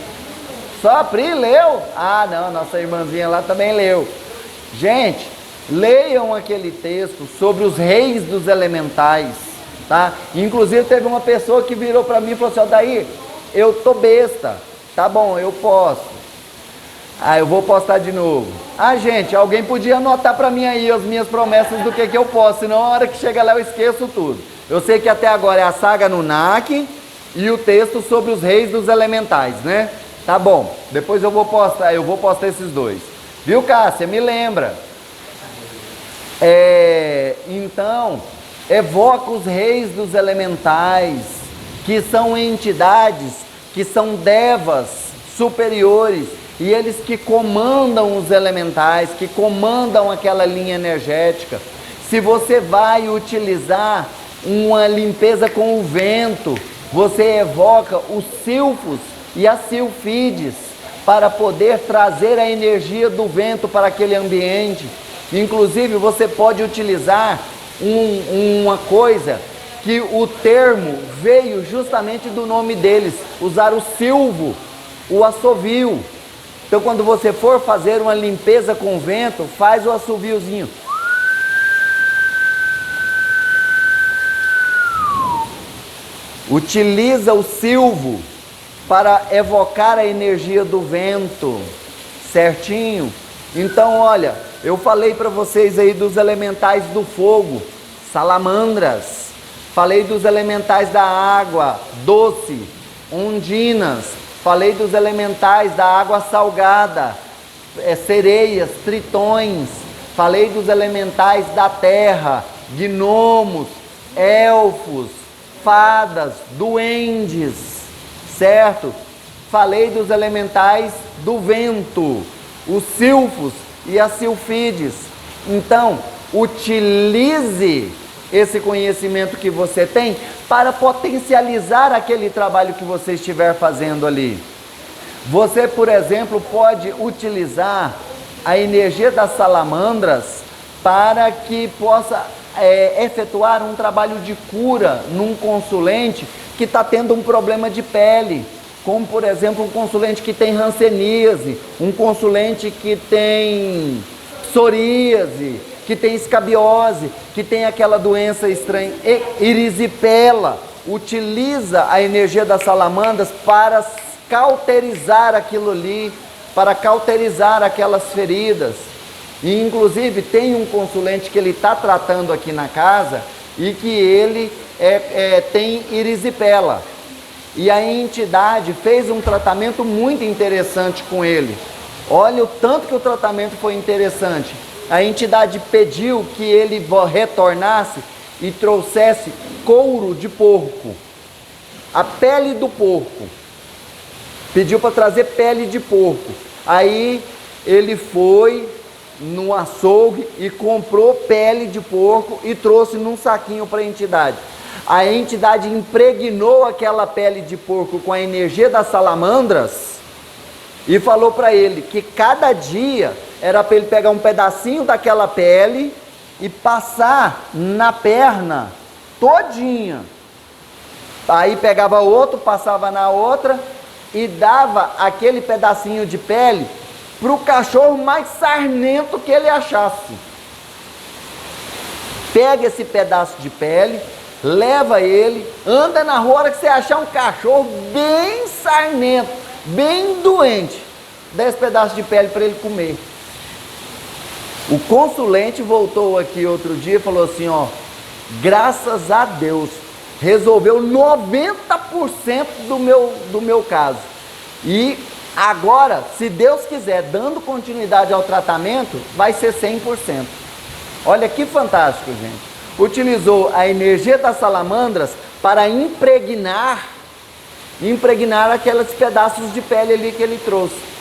[SPEAKER 1] Só a Pri leu? Ah não, nossa irmãzinha lá também leu. Gente, leiam aquele texto sobre os reis dos elementais, tá? Inclusive teve uma pessoa que virou para mim e falou assim: Daí, eu tô besta, tá bom, eu posso. Ah, eu vou postar de novo. Ah, gente, alguém podia anotar para mim aí as minhas promessas do que eu posso, senão a hora que chega lá eu esqueço tudo. Eu sei que até agora é a saga Anunnaki e o texto sobre os reis dos elementais, né? Tá bom, depois eu vou postar esses dois. Viu, Cássia? Me lembra. Então, evoca os reis dos elementais, que são entidades, que são devas superiores, e eles que comandam os elementais, que comandam aquela linha energética. Se você vai utilizar uma limpeza com o vento, você evoca os silfos e as silfides para poder trazer a energia do vento para aquele ambiente. Inclusive, você pode utilizar uma coisa que o termo veio justamente do nome deles, usar o silvo, o assovio. Então, quando você for fazer uma limpeza com vento, faz o assoviozinho. Utiliza o silvo para evocar a energia do vento, certinho? Então, olha, eu falei para vocês aí dos elementais do fogo, salamandras. Falei dos elementais da água, doce, ondinas. Falei dos elementais da água salgada, sereias, tritões. Falei dos elementais da terra, gnomos, elfos, fadas, duendes, certo? Falei dos elementais do vento, os silfos e as silfides. Então, utilize esse conhecimento que você tem para potencializar aquele trabalho que você estiver fazendo ali. Você, por exemplo, pode utilizar a energia das salamandras para que possa efetuar um trabalho de cura num consulente que está tendo um problema de pele, como por exemplo um consulente que tem hanseníase, um consulente que tem psoríase, que tem escabiose, que tem aquela doença estranha, erisipela. Utiliza a energia das salamandras para cauterizar aquilo ali, para cauterizar aquelas feridas. E inclusive tem um consulente que ele está tratando aqui na casa e que ele tem erisipela. E a entidade fez um tratamento muito interessante com ele. Olha o tanto que o tratamento foi interessante. A entidade pediu que ele retornasse e trouxesse couro de porco, a pele do porco. Pediu para trazer pele de porco. Aí ele foi no açougue e comprou pele de porco e trouxe num saquinho para a entidade. A entidade impregnou aquela pele de porco com a energia das salamandras e falou para ele que cada dia era para ele pegar um pedacinho daquela pele e passar na perna todinha. Aí pegava outro, passava na outra e dava aquele pedacinho de pele para o cachorro mais sarnento que ele achasse. Pega esse pedaço de pele, leva ele, anda na rua, a hora que você achar um cachorro bem sarnento, bem doente, dá esse pedaço de pele para ele comer. O consulente voltou aqui outro dia e falou assim, ó, graças a Deus, resolveu 90% do meu caso. E agora, se Deus quiser, dando continuidade ao tratamento, vai ser 100%. Olha que fantástico, gente. Utilizou a energia das salamandras para impregnar aqueles pedaços de pele ali que ele trouxe.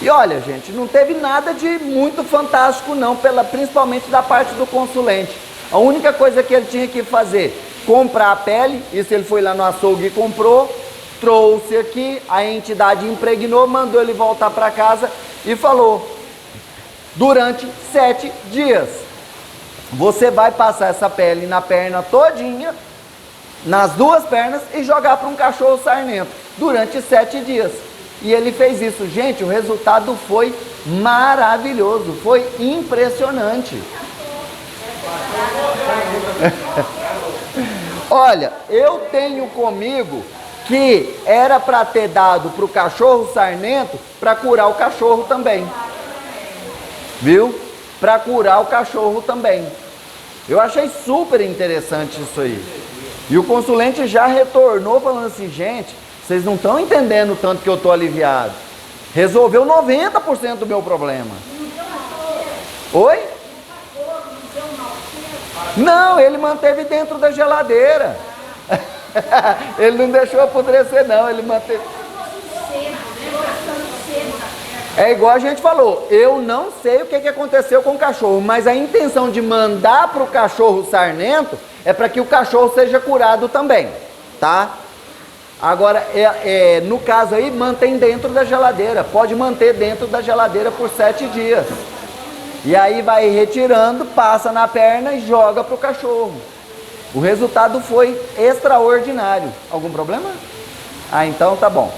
[SPEAKER 1] E olha, gente, não teve nada de muito fantástico não, principalmente da parte do consulente. A única coisa que ele tinha que fazer, comprar a pele, isso ele foi lá no açougue e comprou, trouxe aqui, a entidade impregnou, mandou ele voltar para casa e falou, durante 7 dias, você vai passar essa pele na perna todinha, nas 2 pernas e jogar para um cachorro sarnento, durante 7 dias. E ele fez isso. Gente, o resultado foi maravilhoso, foi impressionante. Olha, eu tenho comigo que era para ter dado para o cachorro sarnento para curar o cachorro também. Viu? Para curar o cachorro também. Eu achei super interessante isso aí. E o consulente já retornou falando assim, gente, vocês não estão entendendo o tanto que eu estou aliviado. Resolveu 90% do meu problema. Oi? Não, ele manteve dentro da geladeira. Ele não deixou apodrecer não, ele manteve. É igual a gente falou, eu não sei o que aconteceu com o cachorro, mas a intenção de mandar para o cachorro sarnento é para que o cachorro seja curado também, tá? Agora, no caso aí, mantém dentro da geladeira, pode manter dentro da geladeira por 7 dias. E aí vai retirando, passa na perna e joga para o cachorro. O resultado foi extraordinário. Algum problema? Ah, então tá bom.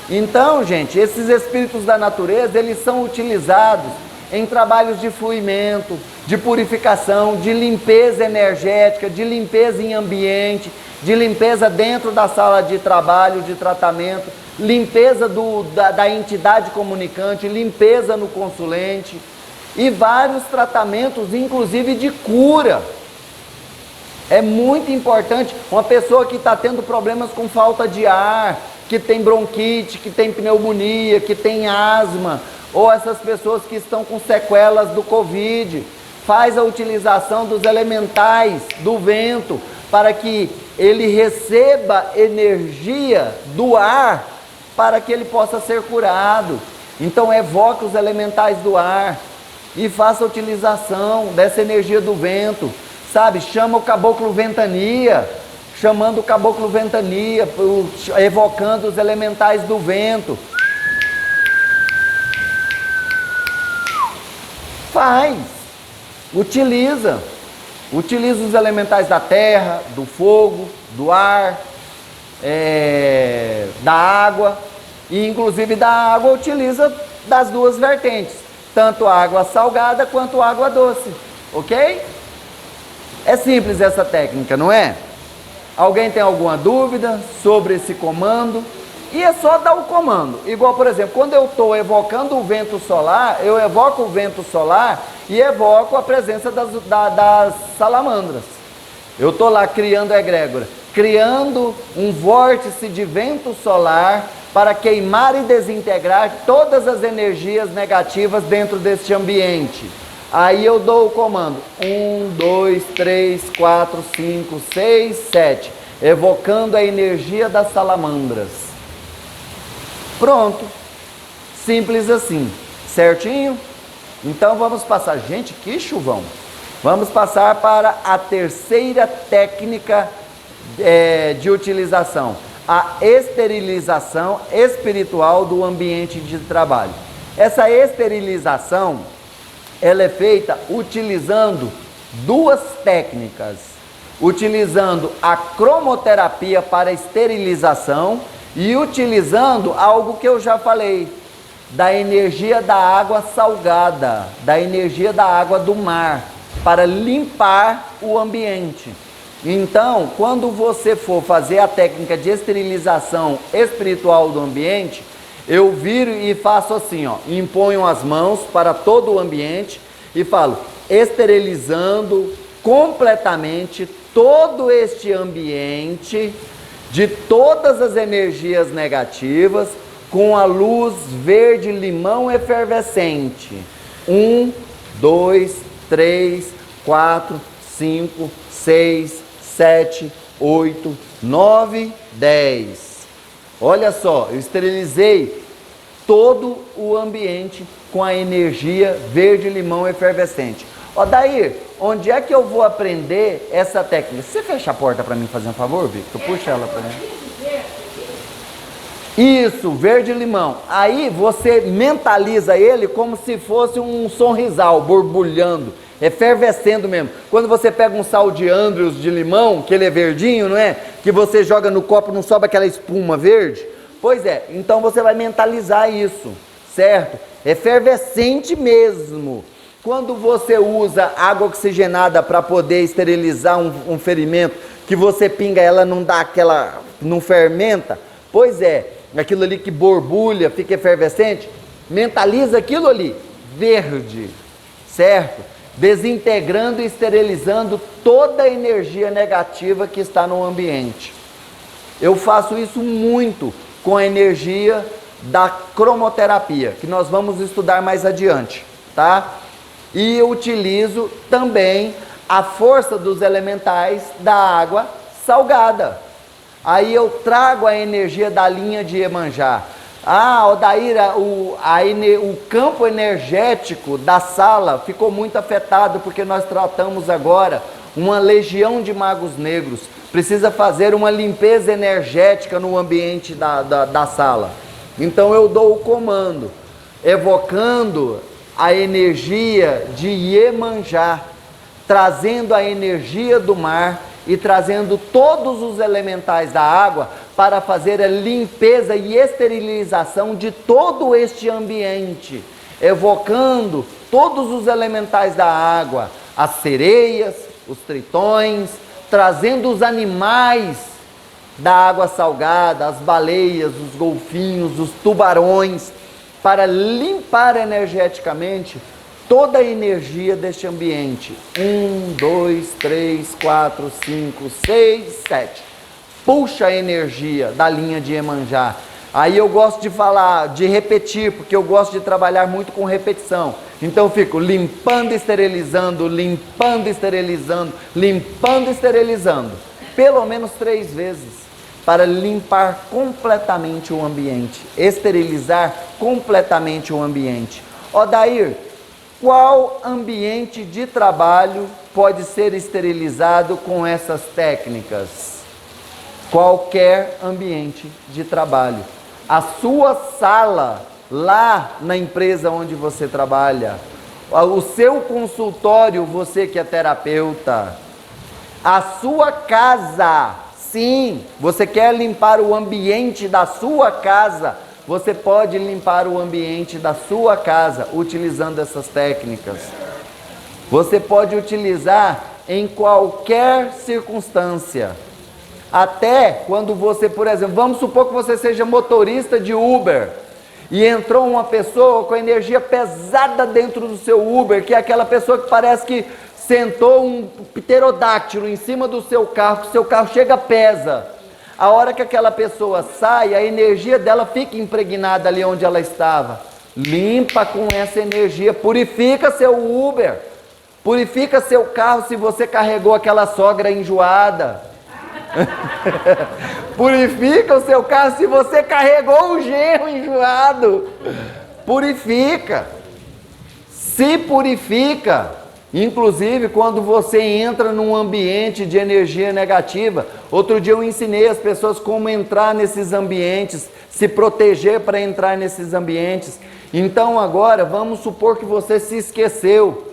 [SPEAKER 1] Então, gente, esses espíritos da natureza, eles são utilizados em trabalhos de fluimento, de purificação, de limpeza energética, de limpeza em ambiente, de limpeza dentro da sala de trabalho, de tratamento, limpeza da entidade comunicante, limpeza no consulente e vários tratamentos, inclusive de cura. É muito importante, uma pessoa que está tendo problemas com falta de ar, que tem bronquite, que tem pneumonia, que tem asma, ou essas pessoas que estão com sequelas do Covid, faz a utilização dos elementais do vento para que ele receba energia do ar para que ele possa ser curado. Então evoca os elementais do ar e faça a utilização dessa energia do vento, sabe? Chama o caboclo ventania, chamando o caboclo ventania, evocando os elementais do vento. Faz, utiliza os elementais da terra, do fogo, do ar, da água, e inclusive da água utiliza das duas vertentes, tanto a água salgada quanto a água doce, ok? É simples essa técnica, não é? Alguém tem alguma dúvida sobre esse comando? E é só dar o comando. Igual, por exemplo, quando eu estou evocando o vento solar, eu evoco o vento solar e evoco a presença das salamandras. Eu estou lá criando a egrégora, criando um vórtice de vento solar para queimar e desintegrar todas as energias negativas dentro deste ambiente. Aí eu dou o comando, 1, 2, 3, 4, 5, 6, 7, evocando a energia das salamandras. Pronto, simples assim, certinho? Então vamos passar, gente, que chuvão! Vamos passar para a terceira técnica de utilização, a esterilização espiritual do ambiente de trabalho. Essa esterilização, ela é feita utilizando duas técnicas, utilizando a cromoterapia para esterilização e utilizando algo que eu já falei, da energia da água salgada, da energia da água do mar, para limpar o ambiente. Então, quando você for fazer a técnica de esterilização espiritual do ambiente, eu viro e faço assim, ó, imponho as mãos para todo o ambiente e falo, esterilizando completamente todo este ambiente de todas as energias negativas com a luz verde limão efervescente. 1, 2, 3, 4, 5, 6, 7, 8, 9, 10. Olha só, eu esterilizei todo o ambiente com a energia verde-limão efervescente. Ó, Dair, onde é que eu vou aprender essa técnica? Você fecha a porta para mim, fazer um favor, Victor? Puxa ela para mim. Isso, verde-limão. Aí você mentaliza ele como se fosse um sorrisal, borbulhando, efervescendo mesmo. Quando você pega um sal de Andrews de limão, que ele é verdinho, não é? Que você joga no copo, não sobe aquela espuma verde? Pois é, então você vai mentalizar isso, certo? Efervescente mesmo. Quando você usa água oxigenada para poder esterilizar um ferimento que você pinga, ela não dá aquela, não fermenta? Pois é, aquilo ali que borbulha, fica efervescente, mentaliza aquilo ali, verde, certo? Desintegrando e esterilizando toda a energia negativa que está no ambiente. Eu faço isso muito com a energia da cromoterapia, que nós vamos estudar mais adiante, tá? E eu utilizo também a força dos elementais da água salgada. Aí eu trago a energia da linha de Iemanjá. Odaíra, o campo energético da sala ficou muito afetado porque nós tratamos agora uma legião de magos negros. Precisa fazer uma limpeza energética no ambiente da sala. Então eu dou o comando, evocando a energia de Iemanjá, trazendo a energia do mar e trazendo todos os elementais da água para fazer a limpeza e esterilização de todo este ambiente, evocando todos os elementais da água, as sereias, os tritões, trazendo os animais da água salgada, as baleias, os golfinhos, os tubarões, para limpar energeticamente toda a energia deste ambiente. 1, 2, 3, 4, 5, 6, 7. Puxa a energia da linha de Iemanjá. Aí eu gosto de falar, de repetir, porque eu gosto de trabalhar muito com repetição. Então eu fico limpando, esterilizando, limpando, esterilizando, limpando, esterilizando. Pelo menos 3 vezes. Para limpar completamente o ambiente. Esterilizar completamente o ambiente. Odair, qual ambiente de trabalho pode ser esterilizado com essas técnicas? Qualquer ambiente de trabalho. A sua sala, lá na empresa onde você trabalha, o seu consultório, você que é terapeuta, a sua casa, sim, você quer limpar o ambiente da sua casa, você pode limpar o ambiente da sua casa utilizando essas técnicas. Você pode utilizar em qualquer circunstância. Até quando você, por exemplo, vamos supor que você seja motorista de Uber e entrou uma pessoa com energia pesada dentro do seu Uber, que é aquela pessoa que parece que sentou um pterodáctilo em cima do seu carro, que o seu carro chega pesa. A hora que aquela pessoa sai, a energia dela fica impregnada ali onde ela estava. Limpa com essa energia, purifica seu Uber, purifica seu carro se você carregou aquela sogra enjoada. Purifica o seu carro se você carregou um genro enjoado. Purifica. Se purifica. Inclusive quando você entra num ambiente de energia negativa. Outro dia eu ensinei as pessoas como entrar nesses ambientes, se proteger para entrar nesses ambientes. Então agora vamos supor que você se esqueceu.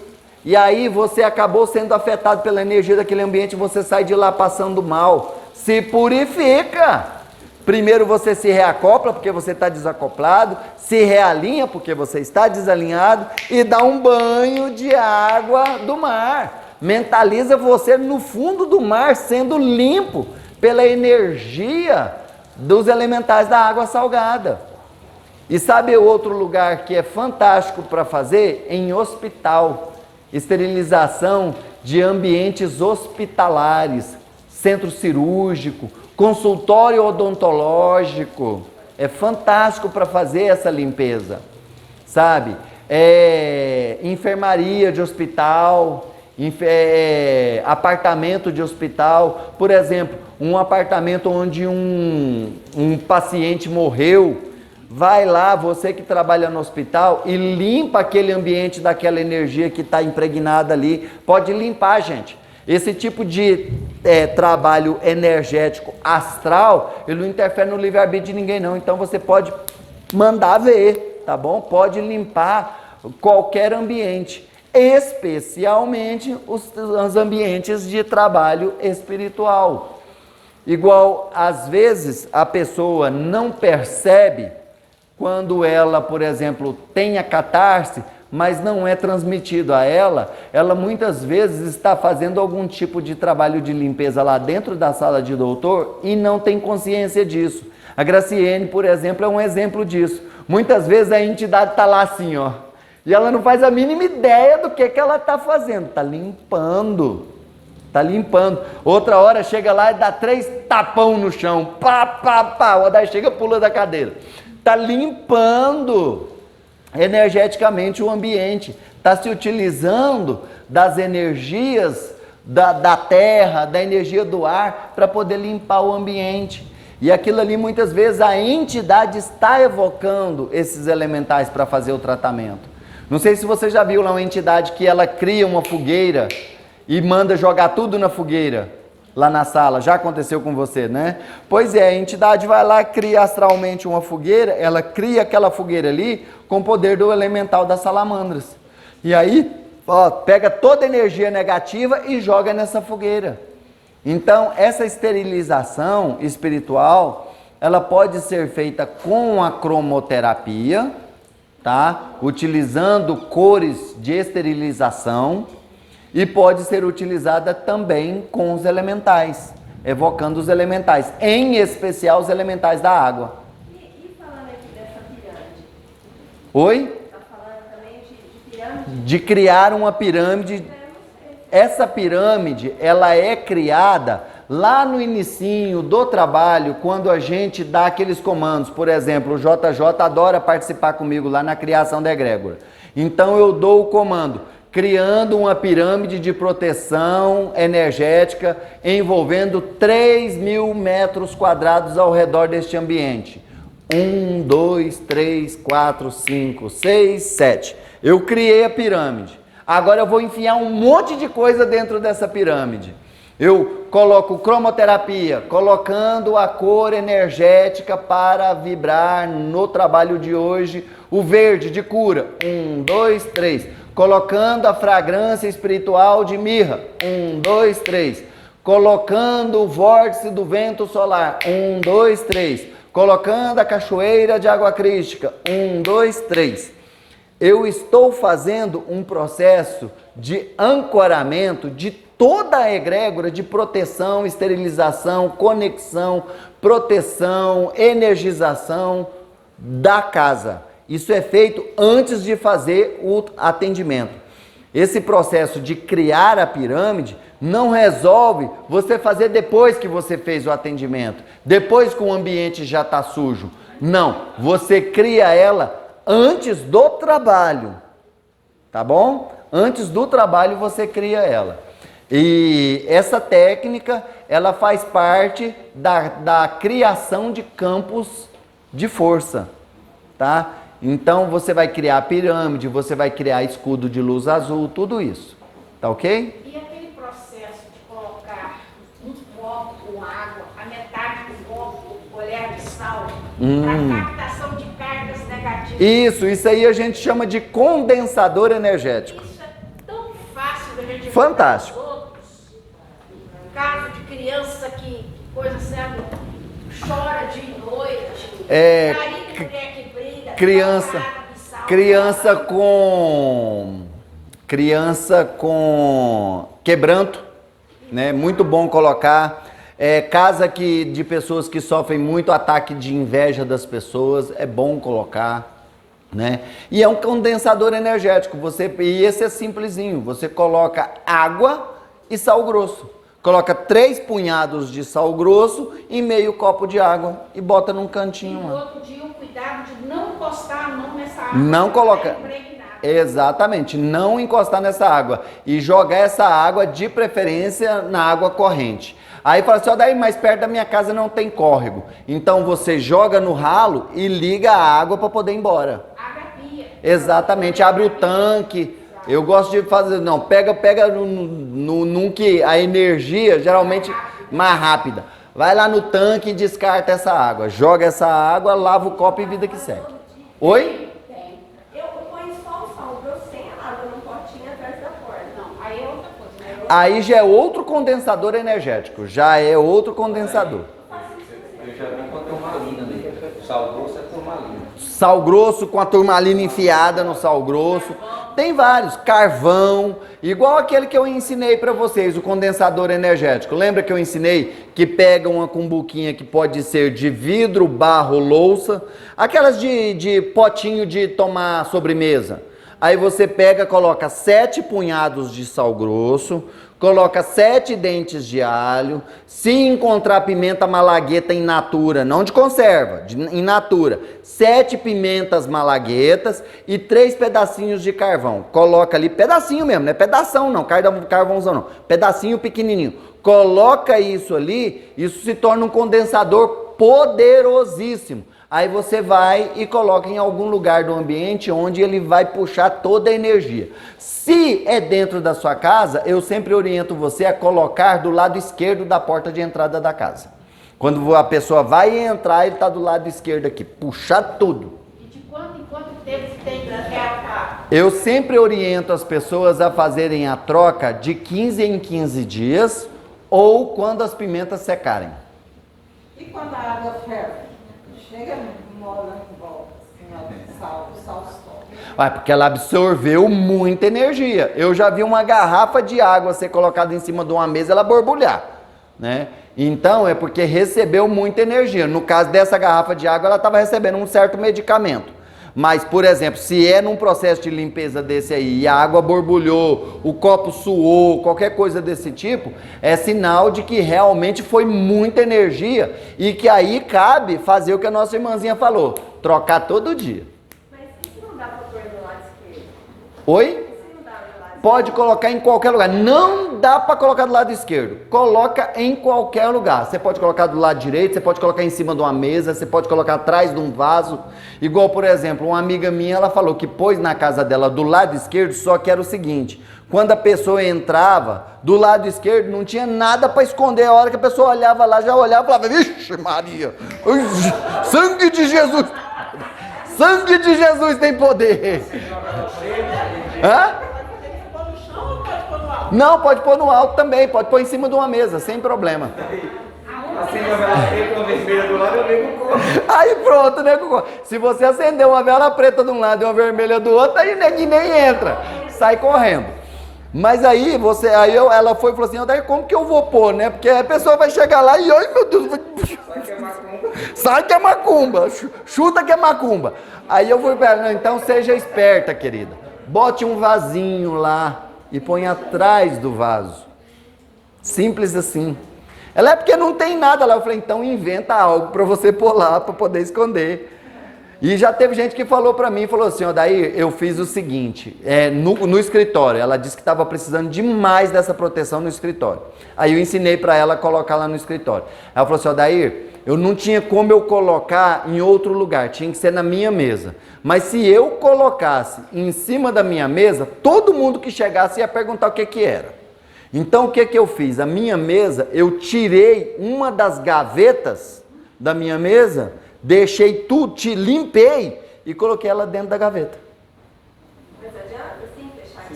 [SPEAKER 1] E aí você acabou sendo afetado pela energia daquele ambiente, você sai de lá passando mal. Se purifica. Primeiro você se reacopla porque você está desacoplado, se realinha porque você está desalinhado e dá um banho de água do mar. Mentaliza você no fundo do mar sendo limpo pela energia dos elementais da água salgada. E sabe outro lugar que é fantástico para fazer? Em hospital. Esterilização de ambientes hospitalares, centro cirúrgico, consultório odontológico. É fantástico para fazer essa limpeza, sabe? Enfermaria de hospital, apartamento de hospital. Por exemplo, um apartamento onde um paciente morreu. Vai lá, você que trabalha no hospital, e limpa aquele ambiente daquela energia que está impregnada ali. Pode limpar, gente. Esse tipo de trabalho energético astral, ele não interfere no livre-arbítrio de ninguém não. Então você pode mandar ver, tá bom? Pode limpar qualquer ambiente, especialmente os ambientes de trabalho espiritual. Igual, às vezes, a pessoa não percebe quando ela, por exemplo, tem a catarse, mas não é transmitido a ela, ela muitas vezes está fazendo algum tipo de trabalho de limpeza lá dentro da sala de doutor e não tem consciência disso. A Graciene, por exemplo, é um exemplo disso. Muitas vezes a entidade está lá assim, ó, e ela não faz a mínima ideia do que ela está fazendo. Está limpando. Está limpando. Outra hora chega lá e dá 3 tapão no chão. Pá, pá, pá. O Odair chega e pula da cadeira. Está limpando energeticamente o ambiente. Está se utilizando das energias da terra, da energia do ar, para poder limpar o ambiente. E aquilo ali, muitas vezes, a entidade está evocando esses elementais para fazer o tratamento. Não sei se você já viu lá uma entidade que ela cria uma fogueira e manda jogar tudo na fogueira, lá na sala. Já aconteceu com você, né? Pois é, a entidade vai lá, cria astralmente uma fogueira, ela cria aquela fogueira ali com o poder do elemental das salamandras. E aí, ó, pega toda a energia negativa e joga nessa fogueira. Então, essa esterilização espiritual, ela pode ser feita com a cromoterapia, tá? Utilizando cores de esterilização, e pode ser utilizada também com os elementais, evocando os elementais, em especial os elementais da água.
[SPEAKER 2] E falando aqui dessa pirâmide?
[SPEAKER 1] Oi?
[SPEAKER 2] Está falando também de pirâmide?
[SPEAKER 1] De criar uma pirâmide. Essa pirâmide, ela é criada lá no inicinho do trabalho, quando a gente dá aqueles comandos. Por exemplo, o JJ adora participar comigo lá na criação da egrégora. Então eu dou o comando, criando uma pirâmide de proteção energética envolvendo 3.000 metros quadrados ao redor deste ambiente. 1, 2, 3, 4, 5, 6, 7. Eu criei a pirâmide. Agora eu vou enfiar um monte de coisa dentro dessa pirâmide. Eu coloco cromoterapia, colocando a cor energética para vibrar no trabalho de hoje. O verde de cura. 1, 2, 3. Colocando a fragrância espiritual de mirra. 1, 2, 3. Colocando o vórtice do vento solar. 1, 2, 3. Colocando a cachoeira de água crística. 1, 2, 3. Eu estou fazendo um processo de ancoramento de toda a egrégora de proteção, esterilização, conexão, proteção, energização da casa. Isso é feito antes de fazer o atendimento. Esse processo de criar a pirâmide não resolve você fazer depois que você fez o atendimento, depois que o ambiente já está sujo. Não, você cria ela antes do trabalho, tá bom? Antes do trabalho você cria ela. E essa técnica, ela faz parte da criação de campos de força, tá? Então você vai criar pirâmide, você vai criar escudo de luz azul, tudo isso, tá ok?
[SPEAKER 5] E aquele processo de colocar um copo com água, a metade do copo, colher de sal, para captação de cargas negativas.
[SPEAKER 1] Isso aí a gente chama de condensador energético.
[SPEAKER 5] Isso é tão fácil da gente
[SPEAKER 1] Fantástico.
[SPEAKER 5] ver com os outros. Caso de criança que, coisa certa, chora de noite, marido e mulher que briga,
[SPEAKER 1] criança com quebranto, né? Muito bom colocar. Casa de pessoas que sofrem muito ataque de inveja das pessoas, é bom colocar, né? E é um condensador energético, e esse é simplesinho, você coloca água e sal grosso. Coloca 3 punhados de sal grosso e meio copo de água e bota num cantinho.
[SPEAKER 5] E no outro dia o cuidado de não encostar a mão nessa água.
[SPEAKER 1] Não coloca. Exatamente, não encostar nessa água e jogar essa água de preferência na água corrente. Aí fala assim, ó, daí mais perto da minha casa não tem córrego. Então você joga no ralo e liga a água para poder ir embora.
[SPEAKER 5] Abre a pia.
[SPEAKER 1] Exatamente, abre o tanque. Eu gosto de fazer, não, pega num que a energia geralmente mais rápida. Vai lá no tanque e descarta essa água. Joga essa água, lava o copo e vida que segue. Oi?
[SPEAKER 2] Eu ponho só o sal grosso sem a água num potinho atrás da porta.
[SPEAKER 5] Não, aí é outra coisa, né?
[SPEAKER 1] Aí já é outro condensador energético. Já é outro condensador.
[SPEAKER 6] Eu já vi quando tem uma linha ali. O sal grosso é formalina.
[SPEAKER 1] Sal grosso com a turmalina enfiada no sal grosso. Tem vários. Carvão, igual aquele que eu ensinei para vocês, o condensador energético. Lembra que eu ensinei que pega uma cumbuquinha que pode ser de vidro, barro, louça, aquelas de potinho de tomar sobremesa. Aí você pega, coloca 7 punhados de sal grosso, coloca 7 dentes de alho, se encontrar pimenta malagueta in natura, não de conserva, in natura, 7 pimentas malaguetas e 3 pedacinhos de carvão. Coloca ali, pedacinho mesmo, não é pedação não, carvãozão não, pedacinho pequenininho. Coloca isso ali, isso se torna um condensador poderosíssimo. Aí você vai e coloca em algum lugar do ambiente onde ele vai puxar toda a energia. Se é dentro da sua casa, eu sempre oriento você a colocar do lado esquerdo da porta de entrada da casa. Quando a pessoa vai entrar, ele está do lado esquerdo aqui, puxar tudo.
[SPEAKER 5] E de quanto em quanto tempo tem que trocar?
[SPEAKER 1] Eu sempre oriento as pessoas a fazerem a troca de 15 em 15 dias ou quando as pimentas secarem.
[SPEAKER 3] E quando a água ferve? Chega mola em volta, assim, o sal estoura.
[SPEAKER 1] Porque ela absorveu muita energia. Eu já vi uma garrafa de água ser colocada em cima de uma mesa e ela borbulhar, né? Então é porque recebeu muita energia. No caso dessa garrafa de água, ela estava recebendo um certo medicamento. Mas, por exemplo, se é num processo de limpeza desse aí e a água borbulhou, o copo suou, qualquer coisa desse tipo, é sinal de que realmente foi muita energia e que aí cabe fazer o que a nossa irmãzinha falou, trocar todo dia.
[SPEAKER 2] Mas e se não dá para pôr do lado esquerdo?
[SPEAKER 1] Oi?
[SPEAKER 2] E se não dá do lado
[SPEAKER 1] Pode colocar em qualquer lugar. Não dá para colocar do lado esquerdo. Coloca em qualquer lugar. Você pode colocar do lado direito, você pode colocar em cima de uma mesa, você pode colocar atrás de um vaso. Igual, por exemplo, uma amiga minha, ela falou que pôs na casa dela do lado esquerdo, só que era o seguinte, quando a pessoa entrava, do lado esquerdo não tinha nada para esconder. A hora que a pessoa olhava lá, já olhava e falava, vixe Maria, sangue de Jesus, sangue de Jesus tem poder. Hã? Não, pode pôr no alto também, pode pôr em cima de uma mesa, sem problema.
[SPEAKER 6] Acende uma vela preta, uma vermelha do lado, eu nego o corpo.
[SPEAKER 1] Aí pronto, né, Cucô? Se você acender uma vela preta de um lado e uma vermelha do outro, aí neguinho nem entra, sai correndo. Mas aí ela foi e falou assim, daí como que eu vou pôr, né? Porque a pessoa vai chegar lá e, ai meu Deus,
[SPEAKER 6] Sai que é macumba.
[SPEAKER 1] sai que é macumba, chuta que é macumba. Aí eu fui para ela, então seja esperta, querida. Bote um vasinho lá e põe atrás do vaso. Simples assim. Ela é porque não tem nada lá. Eu falei, então inventa algo para você pôr lá, para poder esconder. E já teve gente que falou para mim, falou assim, daí eu fiz o seguinte, no escritório, ela disse que estava precisando demais dessa proteção no escritório. Aí eu ensinei para ela colocar lá no escritório. Ela falou assim, daí eu não tinha como eu colocar em outro lugar, tinha que ser na minha mesa. Mas se eu colocasse em cima da minha mesa, todo mundo que chegasse ia perguntar o que era. Então o que eu fiz? A minha mesa, eu tirei uma das gavetas da minha mesa, deixei tudo, limpei e coloquei ela dentro da gaveta.
[SPEAKER 2] Mas adianta assim fechar aqui?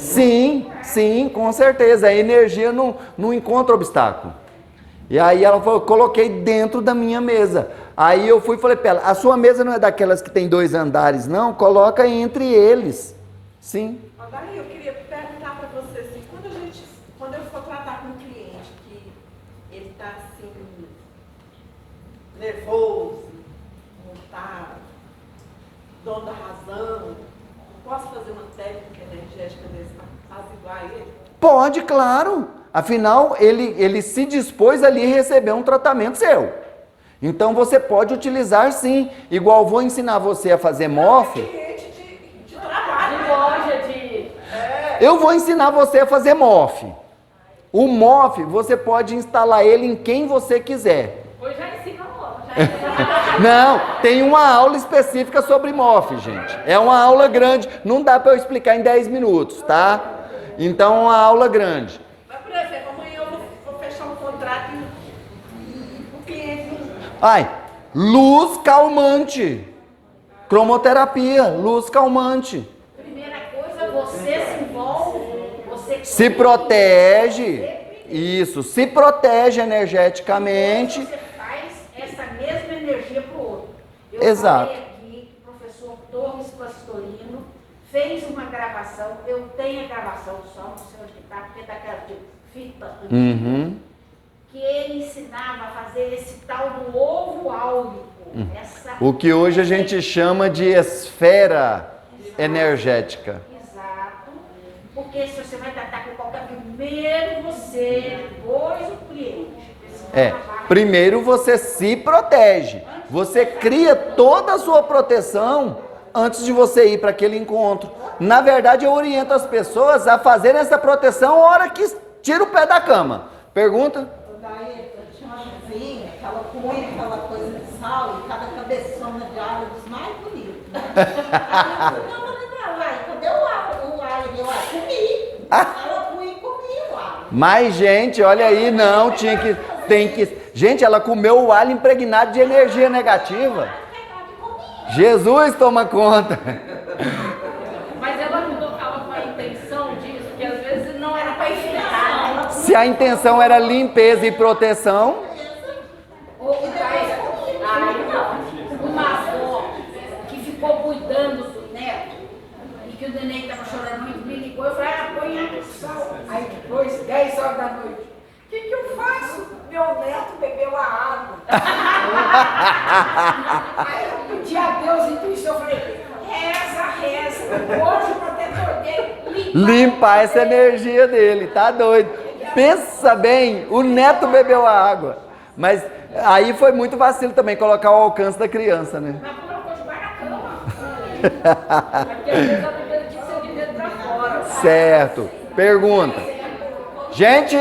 [SPEAKER 1] Sim, com certeza. A energia não encontra obstáculo. E aí ela falou, coloquei dentro da minha mesa. Aí eu fui e falei para ela, a sua mesa não é daquelas que tem 2 andares, não? Coloca entre eles. Sim.
[SPEAKER 3] Agora eu queria perguntar para você assim, quando eu for tratar com um cliente que ele está assim, nervoso, não está dono da razão, posso fazer uma técnica energética desse para apaziguar ele?
[SPEAKER 1] Pode, claro. Afinal, ele se dispôs ali a receber um tratamento seu. Então você pode utilizar sim. Igual vou ensinar você a fazer MOF.
[SPEAKER 3] De trabalho.
[SPEAKER 4] De loja, de...
[SPEAKER 1] Eu vou ensinar você a fazer MOF. O MOF, você pode instalar ele em quem você quiser.
[SPEAKER 4] Hoje já ensina logo, já ensina.
[SPEAKER 1] Não, tem uma aula específica sobre MOF, gente. É uma aula grande, não dá para eu explicar em 10 minutos, tá? Então é uma aula grande.
[SPEAKER 3] Mas, por exemplo, amanhã eu vou fechar um contrato e o cliente não...
[SPEAKER 1] Ai, luz calmante. Cromoterapia, luz calmante.
[SPEAKER 5] Primeira coisa, você se envolve, você
[SPEAKER 1] Se protege, isso, se protege energeticamente.
[SPEAKER 5] Você faz essa mesma energia para o outro. Eu
[SPEAKER 1] Exato.
[SPEAKER 5] falei aqui que fez uma gravação, eu tenho a gravação só, não sei onde está, porque é daquela de fita antiga,
[SPEAKER 1] Uhum.
[SPEAKER 5] que ele ensinava a fazer esse tal do ovo áurico.
[SPEAKER 1] O que hoje a gente chama de esfera energética.
[SPEAKER 5] Exato. Porque se você vai tratar com qualquer primeiro você, depois o cliente.
[SPEAKER 1] Primeiro você se protege. Você cria toda a sua proteção antes de você ir para aquele encontro. Na verdade, eu oriento as pessoas a fazerem essa proteção na hora que tira o pé da cama. Pergunta?
[SPEAKER 3] Daí tinha uma vizinha que ela punha aquela coisa de sal e cada cabeçona de alho dos mais bonitos. Né? Aí eu não lembrava, cadê o alho? O alho, eu comi. Ela punha e comia o alho.
[SPEAKER 1] Mas, gente, olha aí, não, tem que... Gente, ela comeu o alho impregnado de energia negativa. Jesus toma conta.
[SPEAKER 4] Mas ela não colocava com a intenção disso, que às vezes não era para ensinar, né?
[SPEAKER 1] Se a intenção era limpeza e proteção,
[SPEAKER 5] Uma avó que ficou cuidando do neto e que o neném estava chorando muito, me ligou, eu falei, põe água e sal. Aí depois, 10 horas da noite, o que eu faço? Meu neto bebeu a água. Aí eu pedi a Deus intuição, eu falei, reza, hoje o protetor dele
[SPEAKER 1] limpar essa energia dele, tá doido? Pensa bem, o neto bebeu a água. Mas aí foi muito vacilo também colocar o alcance da criança, né?
[SPEAKER 5] Mas colocou debaixo da cama.
[SPEAKER 4] Porque às vezes a bebida tinha que ser de dentro para fora.
[SPEAKER 1] Certo. Pergunta. Gente,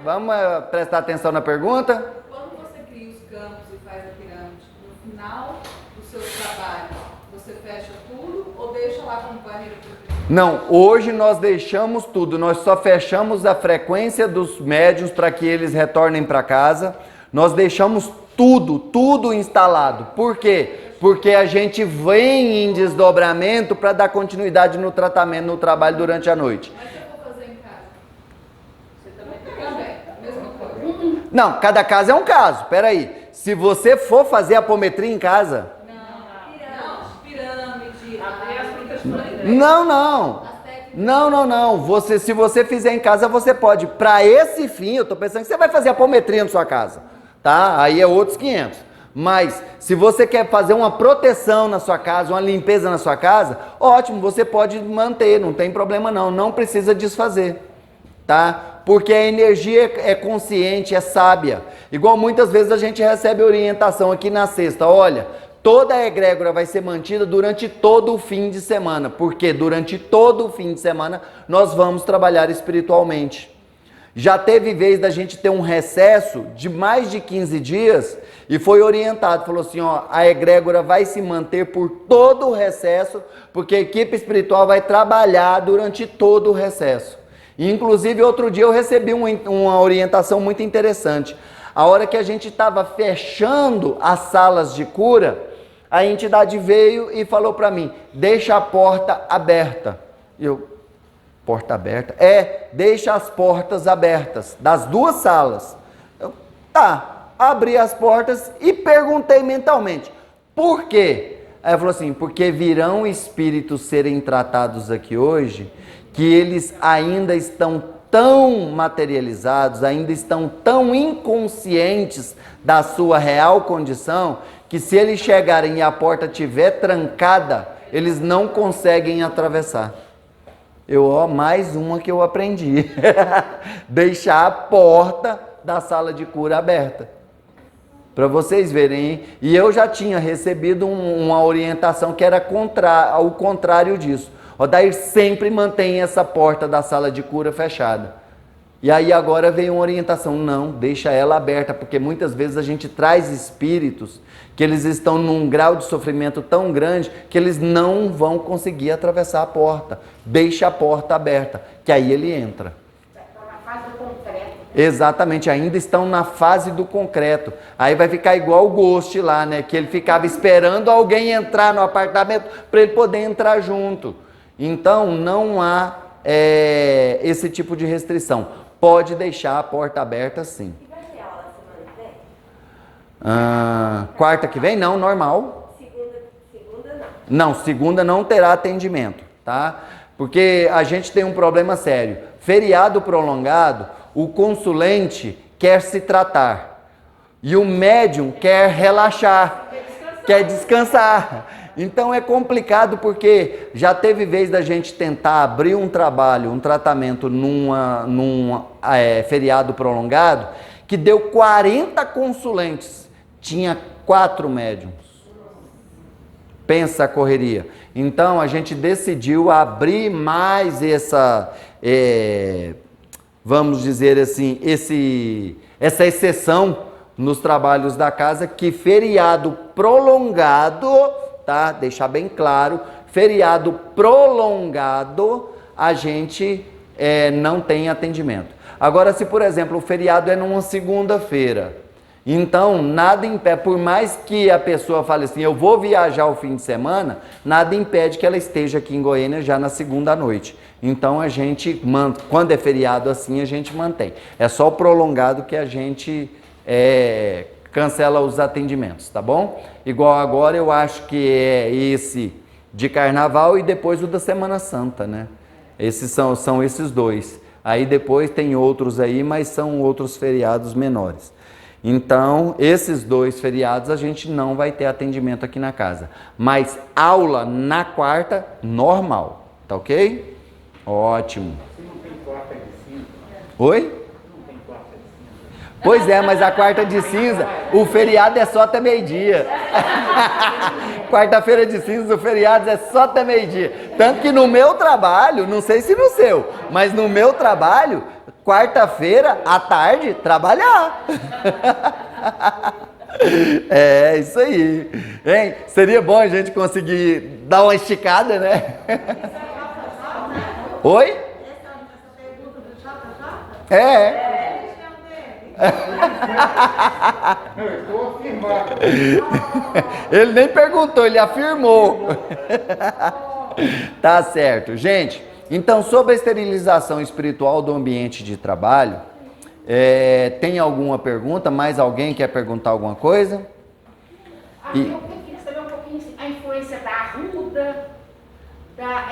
[SPEAKER 1] vamos prestar atenção na pergunta?
[SPEAKER 7] Quando você cria os campos e faz a pirâmide, no final do seu trabalho, você fecha tudo ou deixa lá como barreira protetora?
[SPEAKER 1] Não, hoje nós deixamos tudo, nós só fechamos a frequência dos médiuns para que eles retornem para casa. Nós deixamos tudo instalado. Por quê? Porque a gente vem em desdobramento para dar continuidade no tratamento, no trabalho durante a noite.
[SPEAKER 7] Mas se eu for fazer em casa? Você também, mesma coisa.
[SPEAKER 1] Não, cada caso é um caso. Peraí, se você for fazer apometria em casa...
[SPEAKER 7] Pirâmide,
[SPEAKER 4] Abrir as proteções.
[SPEAKER 1] Não. Se você fizer em casa, você pode. Para esse fim, eu estou pensando que você vai fazer apometria na sua casa, tá? Aí é outros 500. Mas se você quer fazer uma proteção na sua casa, uma limpeza na sua casa, ótimo, você pode manter, não tem problema não precisa desfazer, tá? Porque a energia é consciente, é sábia. Igual muitas vezes a gente recebe orientação aqui na sexta, olha, toda a egrégora vai ser mantida durante todo o fim de semana, porque durante todo o fim de semana nós vamos trabalhar espiritualmente. Já teve vez da gente ter um recesso de mais de 15 dias e foi orientado, falou assim, ó, a egrégora vai se manter por todo o recesso, porque a equipe espiritual vai trabalhar durante todo o recesso. E, inclusive, outro dia eu recebi uma orientação muito interessante. A hora que a gente estava fechando as salas de cura, a entidade veio e falou para mim, deixa a porta aberta. Porta aberta? Deixa as portas abertas, das duas salas. Abri as portas e perguntei mentalmente, por quê? Aí ela falou assim, porque virão espíritos serem tratados aqui hoje, que eles ainda estão tão materializados, ainda estão tão inconscientes da sua real condição, que se eles chegarem e a porta estiver trancada, eles não conseguem atravessar. Mais uma que eu aprendi. Deixar a porta da sala de cura aberta. Para vocês verem, hein? E eu já tinha recebido uma orientação que era o contrário disso. Odair sempre mantém essa porta da sala de cura fechada. E aí agora veio uma orientação, não, deixa ela aberta, porque muitas vezes a gente traz espíritos que eles estão num grau de sofrimento tão grande que eles não vão conseguir atravessar a porta. Deixa a porta aberta, que aí ele entra.
[SPEAKER 5] Na fase do concreto.
[SPEAKER 1] Exatamente, ainda estão na fase do concreto. Aí vai ficar igual o Ghost lá, né? Que ele ficava esperando alguém entrar no apartamento para ele poder entrar junto. Então não há esse tipo de restrição. Pode deixar a porta aberta sim.
[SPEAKER 2] E vai ter aula semana que vem?
[SPEAKER 1] Quarta que vem? Não, normal.
[SPEAKER 2] Segunda não.
[SPEAKER 1] Não, segunda não terá atendimento, tá? Porque a gente tem um problema sério. Feriado prolongado, o consulente quer se tratar e o médium quer relaxar, quer descansar. Então é complicado porque já teve vez da gente tentar abrir um trabalho, um tratamento num feriado prolongado, que deu 40 consulentes, tinha 4 médiums. Pensa a correria. Então a gente decidiu abrir mais essa, vamos dizer assim, essa exceção nos trabalhos da casa, que feriado prolongado, tá? Deixar bem claro, feriado prolongado, a gente não tem atendimento. Agora, se por exemplo o feriado é numa segunda-feira, então nada impede, por mais que a pessoa fale assim, eu vou viajar o fim de semana, nada impede que ela esteja aqui em Goiânia já na segunda noite. Então a gente, quando é feriado assim, a gente mantém. É só o prolongado que a gente cancela os atendimentos, tá bom? Igual agora eu acho que é esse de carnaval e depois o da Semana Santa, né? Esses são esses dois. Aí depois tem outros aí, mas são outros feriados menores. Então, esses 2 feriados a gente não vai ter atendimento aqui na casa. Mas aula na quarta, normal, tá ok? Ótimo.
[SPEAKER 8] Você não tem quarta de cinza?
[SPEAKER 1] Oi?
[SPEAKER 8] Não tem quarta de cinza?
[SPEAKER 1] Pois é, mas a quarta de cinza, o feriado é só até meio-dia. Quarta-feira de cinza, o feriado é só até meio-dia. Tanto que no meu trabalho, não sei se no seu, mas no meu trabalho, quarta-feira à tarde, trabalhar. É isso aí. Hein? Seria bom a gente conseguir dar uma esticada, né? Oi?
[SPEAKER 8] Não, eu estou afirmando.
[SPEAKER 1] Ele nem perguntou, ele afirmou. Tá certo. Gente, então sobre a esterilização espiritual do ambiente de trabalho, tem alguma pergunta? Mais alguém quer perguntar alguma coisa?
[SPEAKER 5] Eu queria saber um pouquinho a influência da arruda,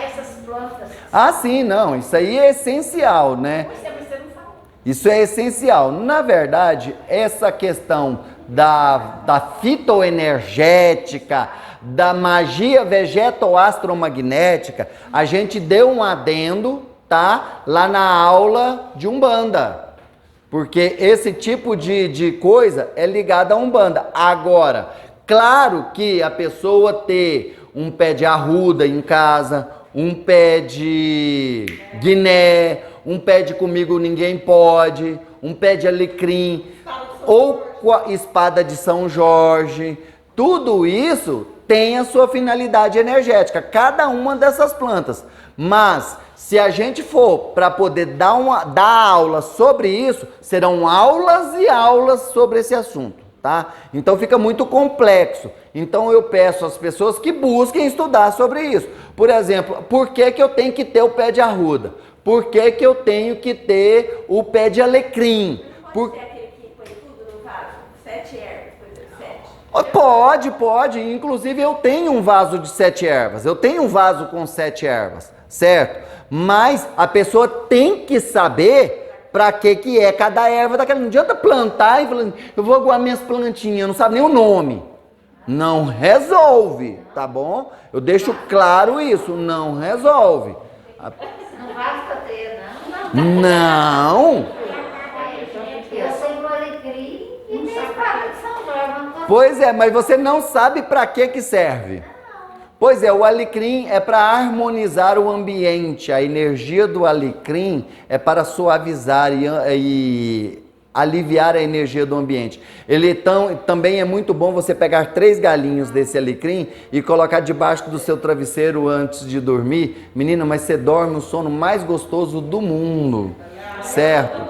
[SPEAKER 5] essas plantas.
[SPEAKER 1] Ah, sim, não, isso aí é essencial, né?
[SPEAKER 5] Você não falou.
[SPEAKER 1] Isso é essencial. Na verdade, essa questão da fitoenergética, da magia vegeto-astromagnética, a gente deu um adendo, tá? Lá na aula de Umbanda. Porque esse tipo de coisa é ligado à Umbanda. Agora, claro que a pessoa ter um pé de arruda em casa, um pé de guiné, um pé de comigo ninguém pode, um pé de alecrim, ou com a espada de São Jorge, tudo isso tem a sua finalidade energética, cada uma dessas plantas. Mas se a gente for para poder dar aula sobre isso, serão aulas e aulas sobre esse assunto, tá? Então fica muito complexo. Então eu peço às pessoas que busquem estudar sobre isso. Por exemplo, por que eu tenho que ter o pé de arruda? Por que eu tenho que ter o pé de alecrim?
[SPEAKER 2] Pode ser aquele que põe tudo no vaso? 7 ervas, por exemplo, 7.
[SPEAKER 1] Pode. Inclusive eu tenho um vaso de 7 ervas. Eu tenho um vaso com 7 ervas, certo? Mas a pessoa tem que saber para que é cada erva daquela. Não adianta plantar e falar, eu vou aguar minhas plantinhas, não sabe nem o nome. Não resolve, tá bom? Eu deixo claro isso, não resolve.
[SPEAKER 3] Não basta ter, não.
[SPEAKER 1] Não.
[SPEAKER 3] Eu tenho alecrim e tem espada de São Jorge.
[SPEAKER 1] Pois é, mas você não sabe para que serve. Pois é, o alecrim é para harmonizar o ambiente. A energia do alecrim é para suavizar e aliviar a energia do ambiente. Ele também é muito bom você pegar 3 galinhos desse alecrim e colocar debaixo do seu travesseiro antes de dormir. Menina, mas você dorme o sono mais gostoso do mundo, certo?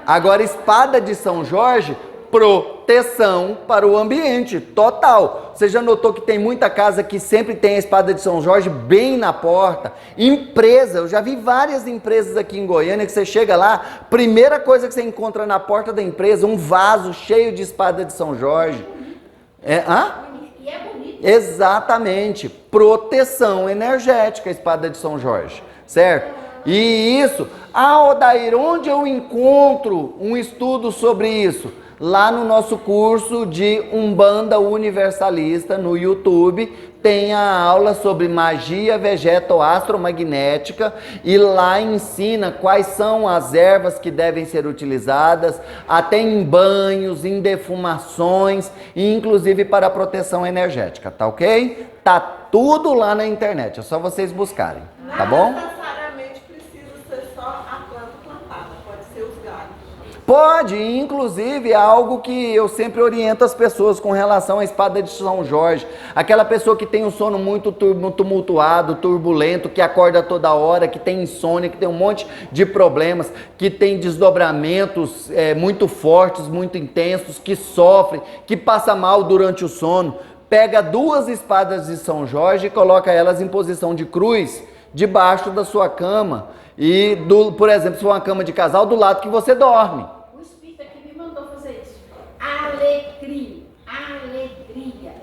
[SPEAKER 1] Agora, espada de São Jorge, proteção para o ambiente, total. Você já notou que tem muita casa que sempre tem a espada de São Jorge bem na porta? Empresa, eu já vi várias empresas aqui em Goiânia que você chega lá, primeira coisa que você encontra na porta da empresa, um vaso cheio de espada de São Jorge.
[SPEAKER 5] E é bonito.
[SPEAKER 1] Exatamente, proteção energética, a espada de São Jorge, certo? E isso, Odair, onde eu encontro um estudo sobre isso? Lá no nosso curso de Umbanda Universalista no YouTube, tem a aula sobre magia vegeto-astromagnética e lá ensina quais são as ervas que devem ser utilizadas, até em banhos, em defumações e inclusive para proteção energética, tá ok? Tá tudo lá na internet, é só vocês buscarem, tá bom?
[SPEAKER 3] Não necessariamente precisa ser só a planta plantada, pode ser os galhos.
[SPEAKER 1] Pode, inclusive, é algo que eu sempre oriento as pessoas com relação à espada de São Jorge. Aquela pessoa que tem um sono muito tumultuado, turbulento, que acorda toda hora, que tem insônia, que tem um monte de problemas, que tem desdobramentos muito fortes, muito intensos, que sofre, que passa mal durante o sono. Pega 2 espadas de São Jorge e coloca elas em posição de cruz debaixo da sua cama. E, por exemplo, se for uma cama de casal, do lado que você dorme.
[SPEAKER 5] O espírito aqui me mandou fazer isso. Alegria,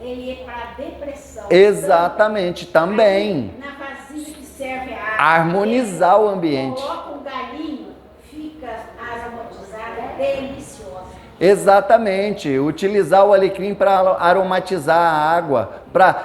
[SPEAKER 5] ele é para depressão.
[SPEAKER 1] Exatamente, também.
[SPEAKER 5] Na vasilha que serve a água.
[SPEAKER 1] Harmonizar o ambiente.
[SPEAKER 5] Coloca um galinho, fica aromatizada, deliciosa.
[SPEAKER 1] Exatamente, utilizar o alecrim para aromatizar a água.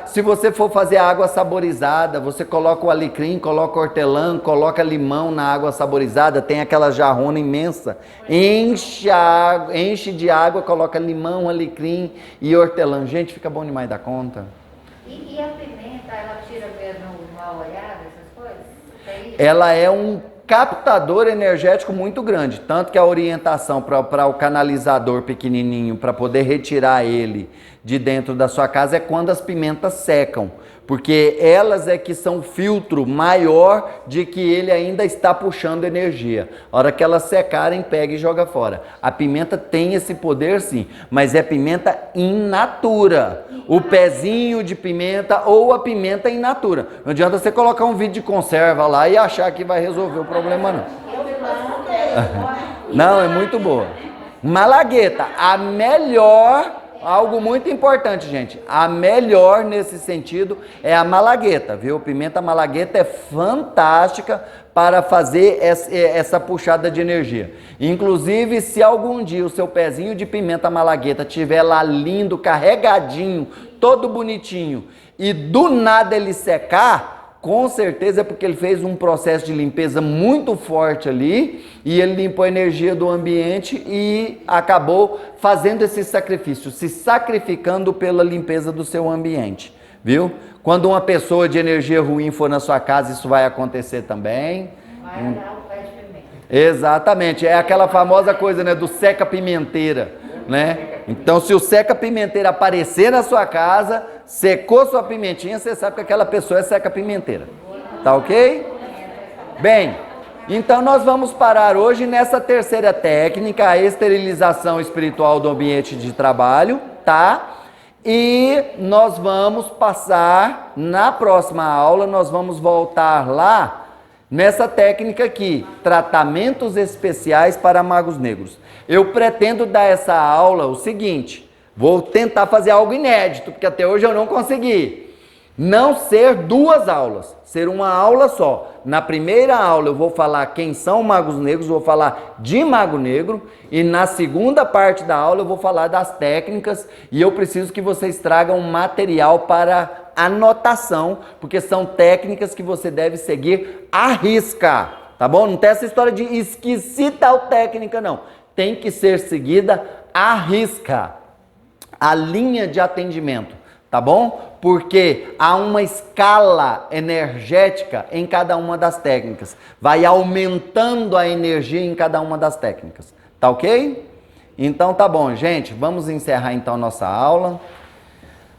[SPEAKER 1] Se você for fazer água saborizada, você coloca o alecrim, coloca hortelã, coloca limão na água saborizada, tem aquela jarrona imensa, enche de água, coloca limão, alecrim e hortelã. Gente, fica bom demais da conta.
[SPEAKER 9] E a pimenta, ela tira mesmo o mal olhado, essas coisas?
[SPEAKER 1] Ela é um captador energético muito grande, tanto que a orientação para o canalizador pequenininho, para poder retirar ele de dentro da sua casa, é quando as pimentas secam, porque elas é que são o filtro maior de que ele ainda está puxando energia. A hora que elas secarem, pega e joga fora. A pimenta tem esse poder sim, mas é pimenta in natura. O pezinho de pimenta ou a pimenta in natura. Não adianta você colocar um vidro de conserva lá e achar que vai resolver o problema não. Não, é muito boa. Malagueta, a melhor, algo muito importante, gente. A melhor nesse sentido é a malagueta, viu? Pimenta malagueta é fantástica para fazer essa puxada de energia. Inclusive, se algum dia o seu pezinho de pimenta malagueta estiver lá lindo, carregadinho, todo bonitinho, e do nada ele secar, com certeza é porque ele fez um processo de limpeza muito forte ali, e ele limpou a energia do ambiente e acabou fazendo esse sacrifício, se sacrificando pela limpeza do seu ambiente, viu? Quando uma pessoa de energia ruim for na sua casa, isso vai acontecer também.
[SPEAKER 9] Vai olhar o pé de pimenta.
[SPEAKER 1] Exatamente, é aquela famosa coisa, né, do seca-pimenteira, né? Então, se o seca-pimenteira aparecer na sua casa, secou sua pimentinha, você sabe que aquela pessoa é seca-pimenteira. Tá ok? Bem, então nós vamos parar hoje nessa terceira técnica, a esterilização espiritual do ambiente de trabalho, tá? E nós vamos passar, na próxima aula, nós vamos voltar lá nessa técnica aqui, tratamentos especiais para magos negros. Eu pretendo dar essa aula o seguinte, vou tentar fazer algo inédito, porque até hoje eu não consegui. Não ser 2 aulas, ser uma aula só. Na primeira aula eu vou falar quem são magos negros, vou falar de mago negro, e na segunda parte da aula eu vou falar das técnicas, e eu preciso que vocês tragam material para anotação, porque são técnicas que você deve seguir à risca, tá bom? Não tem essa história de esqueci tal técnica, não. Tem que ser seguida à risca, a linha de atendimento, tá bom? Porque há uma escala energética em cada uma das técnicas. Vai aumentando a energia em cada uma das técnicas. Tá ok? Então tá bom, gente. Vamos encerrar então nossa aula.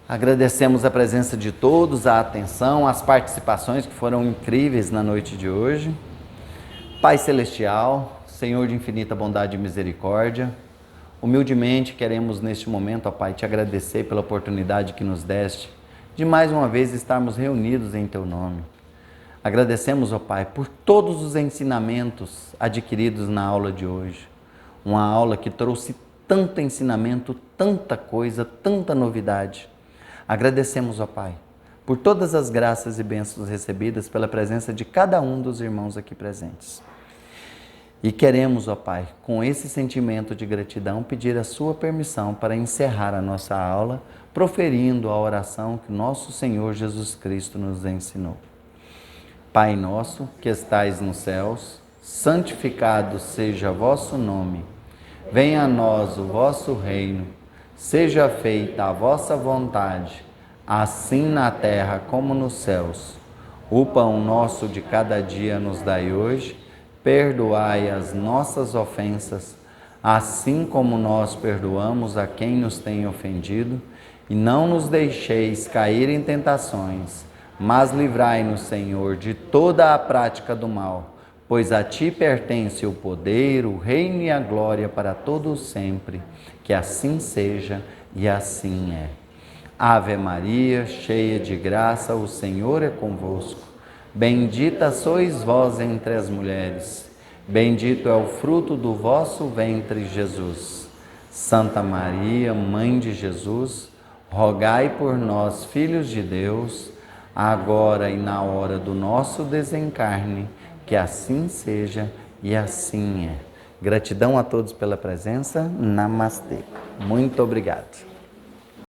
[SPEAKER 1] Agradecemos a presença de todos, a atenção, as participações que foram incríveis na noite de hoje. Pai Celestial, Senhor de infinita bondade e misericórdia, humildemente queremos neste momento, ó Pai, te agradecer pela oportunidade que nos deste de mais uma vez estarmos reunidos em Teu nome. Agradecemos, ó Pai, por todos os ensinamentos adquiridos na aula de hoje. Uma aula que trouxe tanto ensinamento, tanta coisa, tanta novidade. Agradecemos, ó Pai, por todas as graças e bênçãos recebidas pela presença de cada um dos irmãos aqui presentes. E queremos, ó Pai, com esse sentimento de gratidão, pedir a sua permissão para encerrar a nossa aula, proferindo a oração que nosso Senhor Jesus Cristo nos ensinou. Pai nosso, que estais nos céus, santificado seja vosso nome. Venha a nós o vosso reino. Seja feita a vossa vontade, assim na terra como nos céus. O pão nosso de cada dia nos dai hoje. Perdoai as nossas ofensas, assim como nós perdoamos a quem nos tem ofendido. E não nos deixeis cair em tentações, mas livrai-nos, Senhor, de toda a prática do mal, pois a Ti pertence o poder, o reino e a glória para todos sempre. Que assim seja e assim é. Ave Maria, cheia de graça, o Senhor é convosco. Bendita sois vós entre as mulheres. Bendito é o fruto do vosso ventre, Jesus. Santa Maria, Mãe de Jesus, rogai por nós, filhos de Deus, agora e na hora do nosso desencarne. Que assim seja e assim é. Gratidão a todos pela presença. Namastê. Muito obrigado.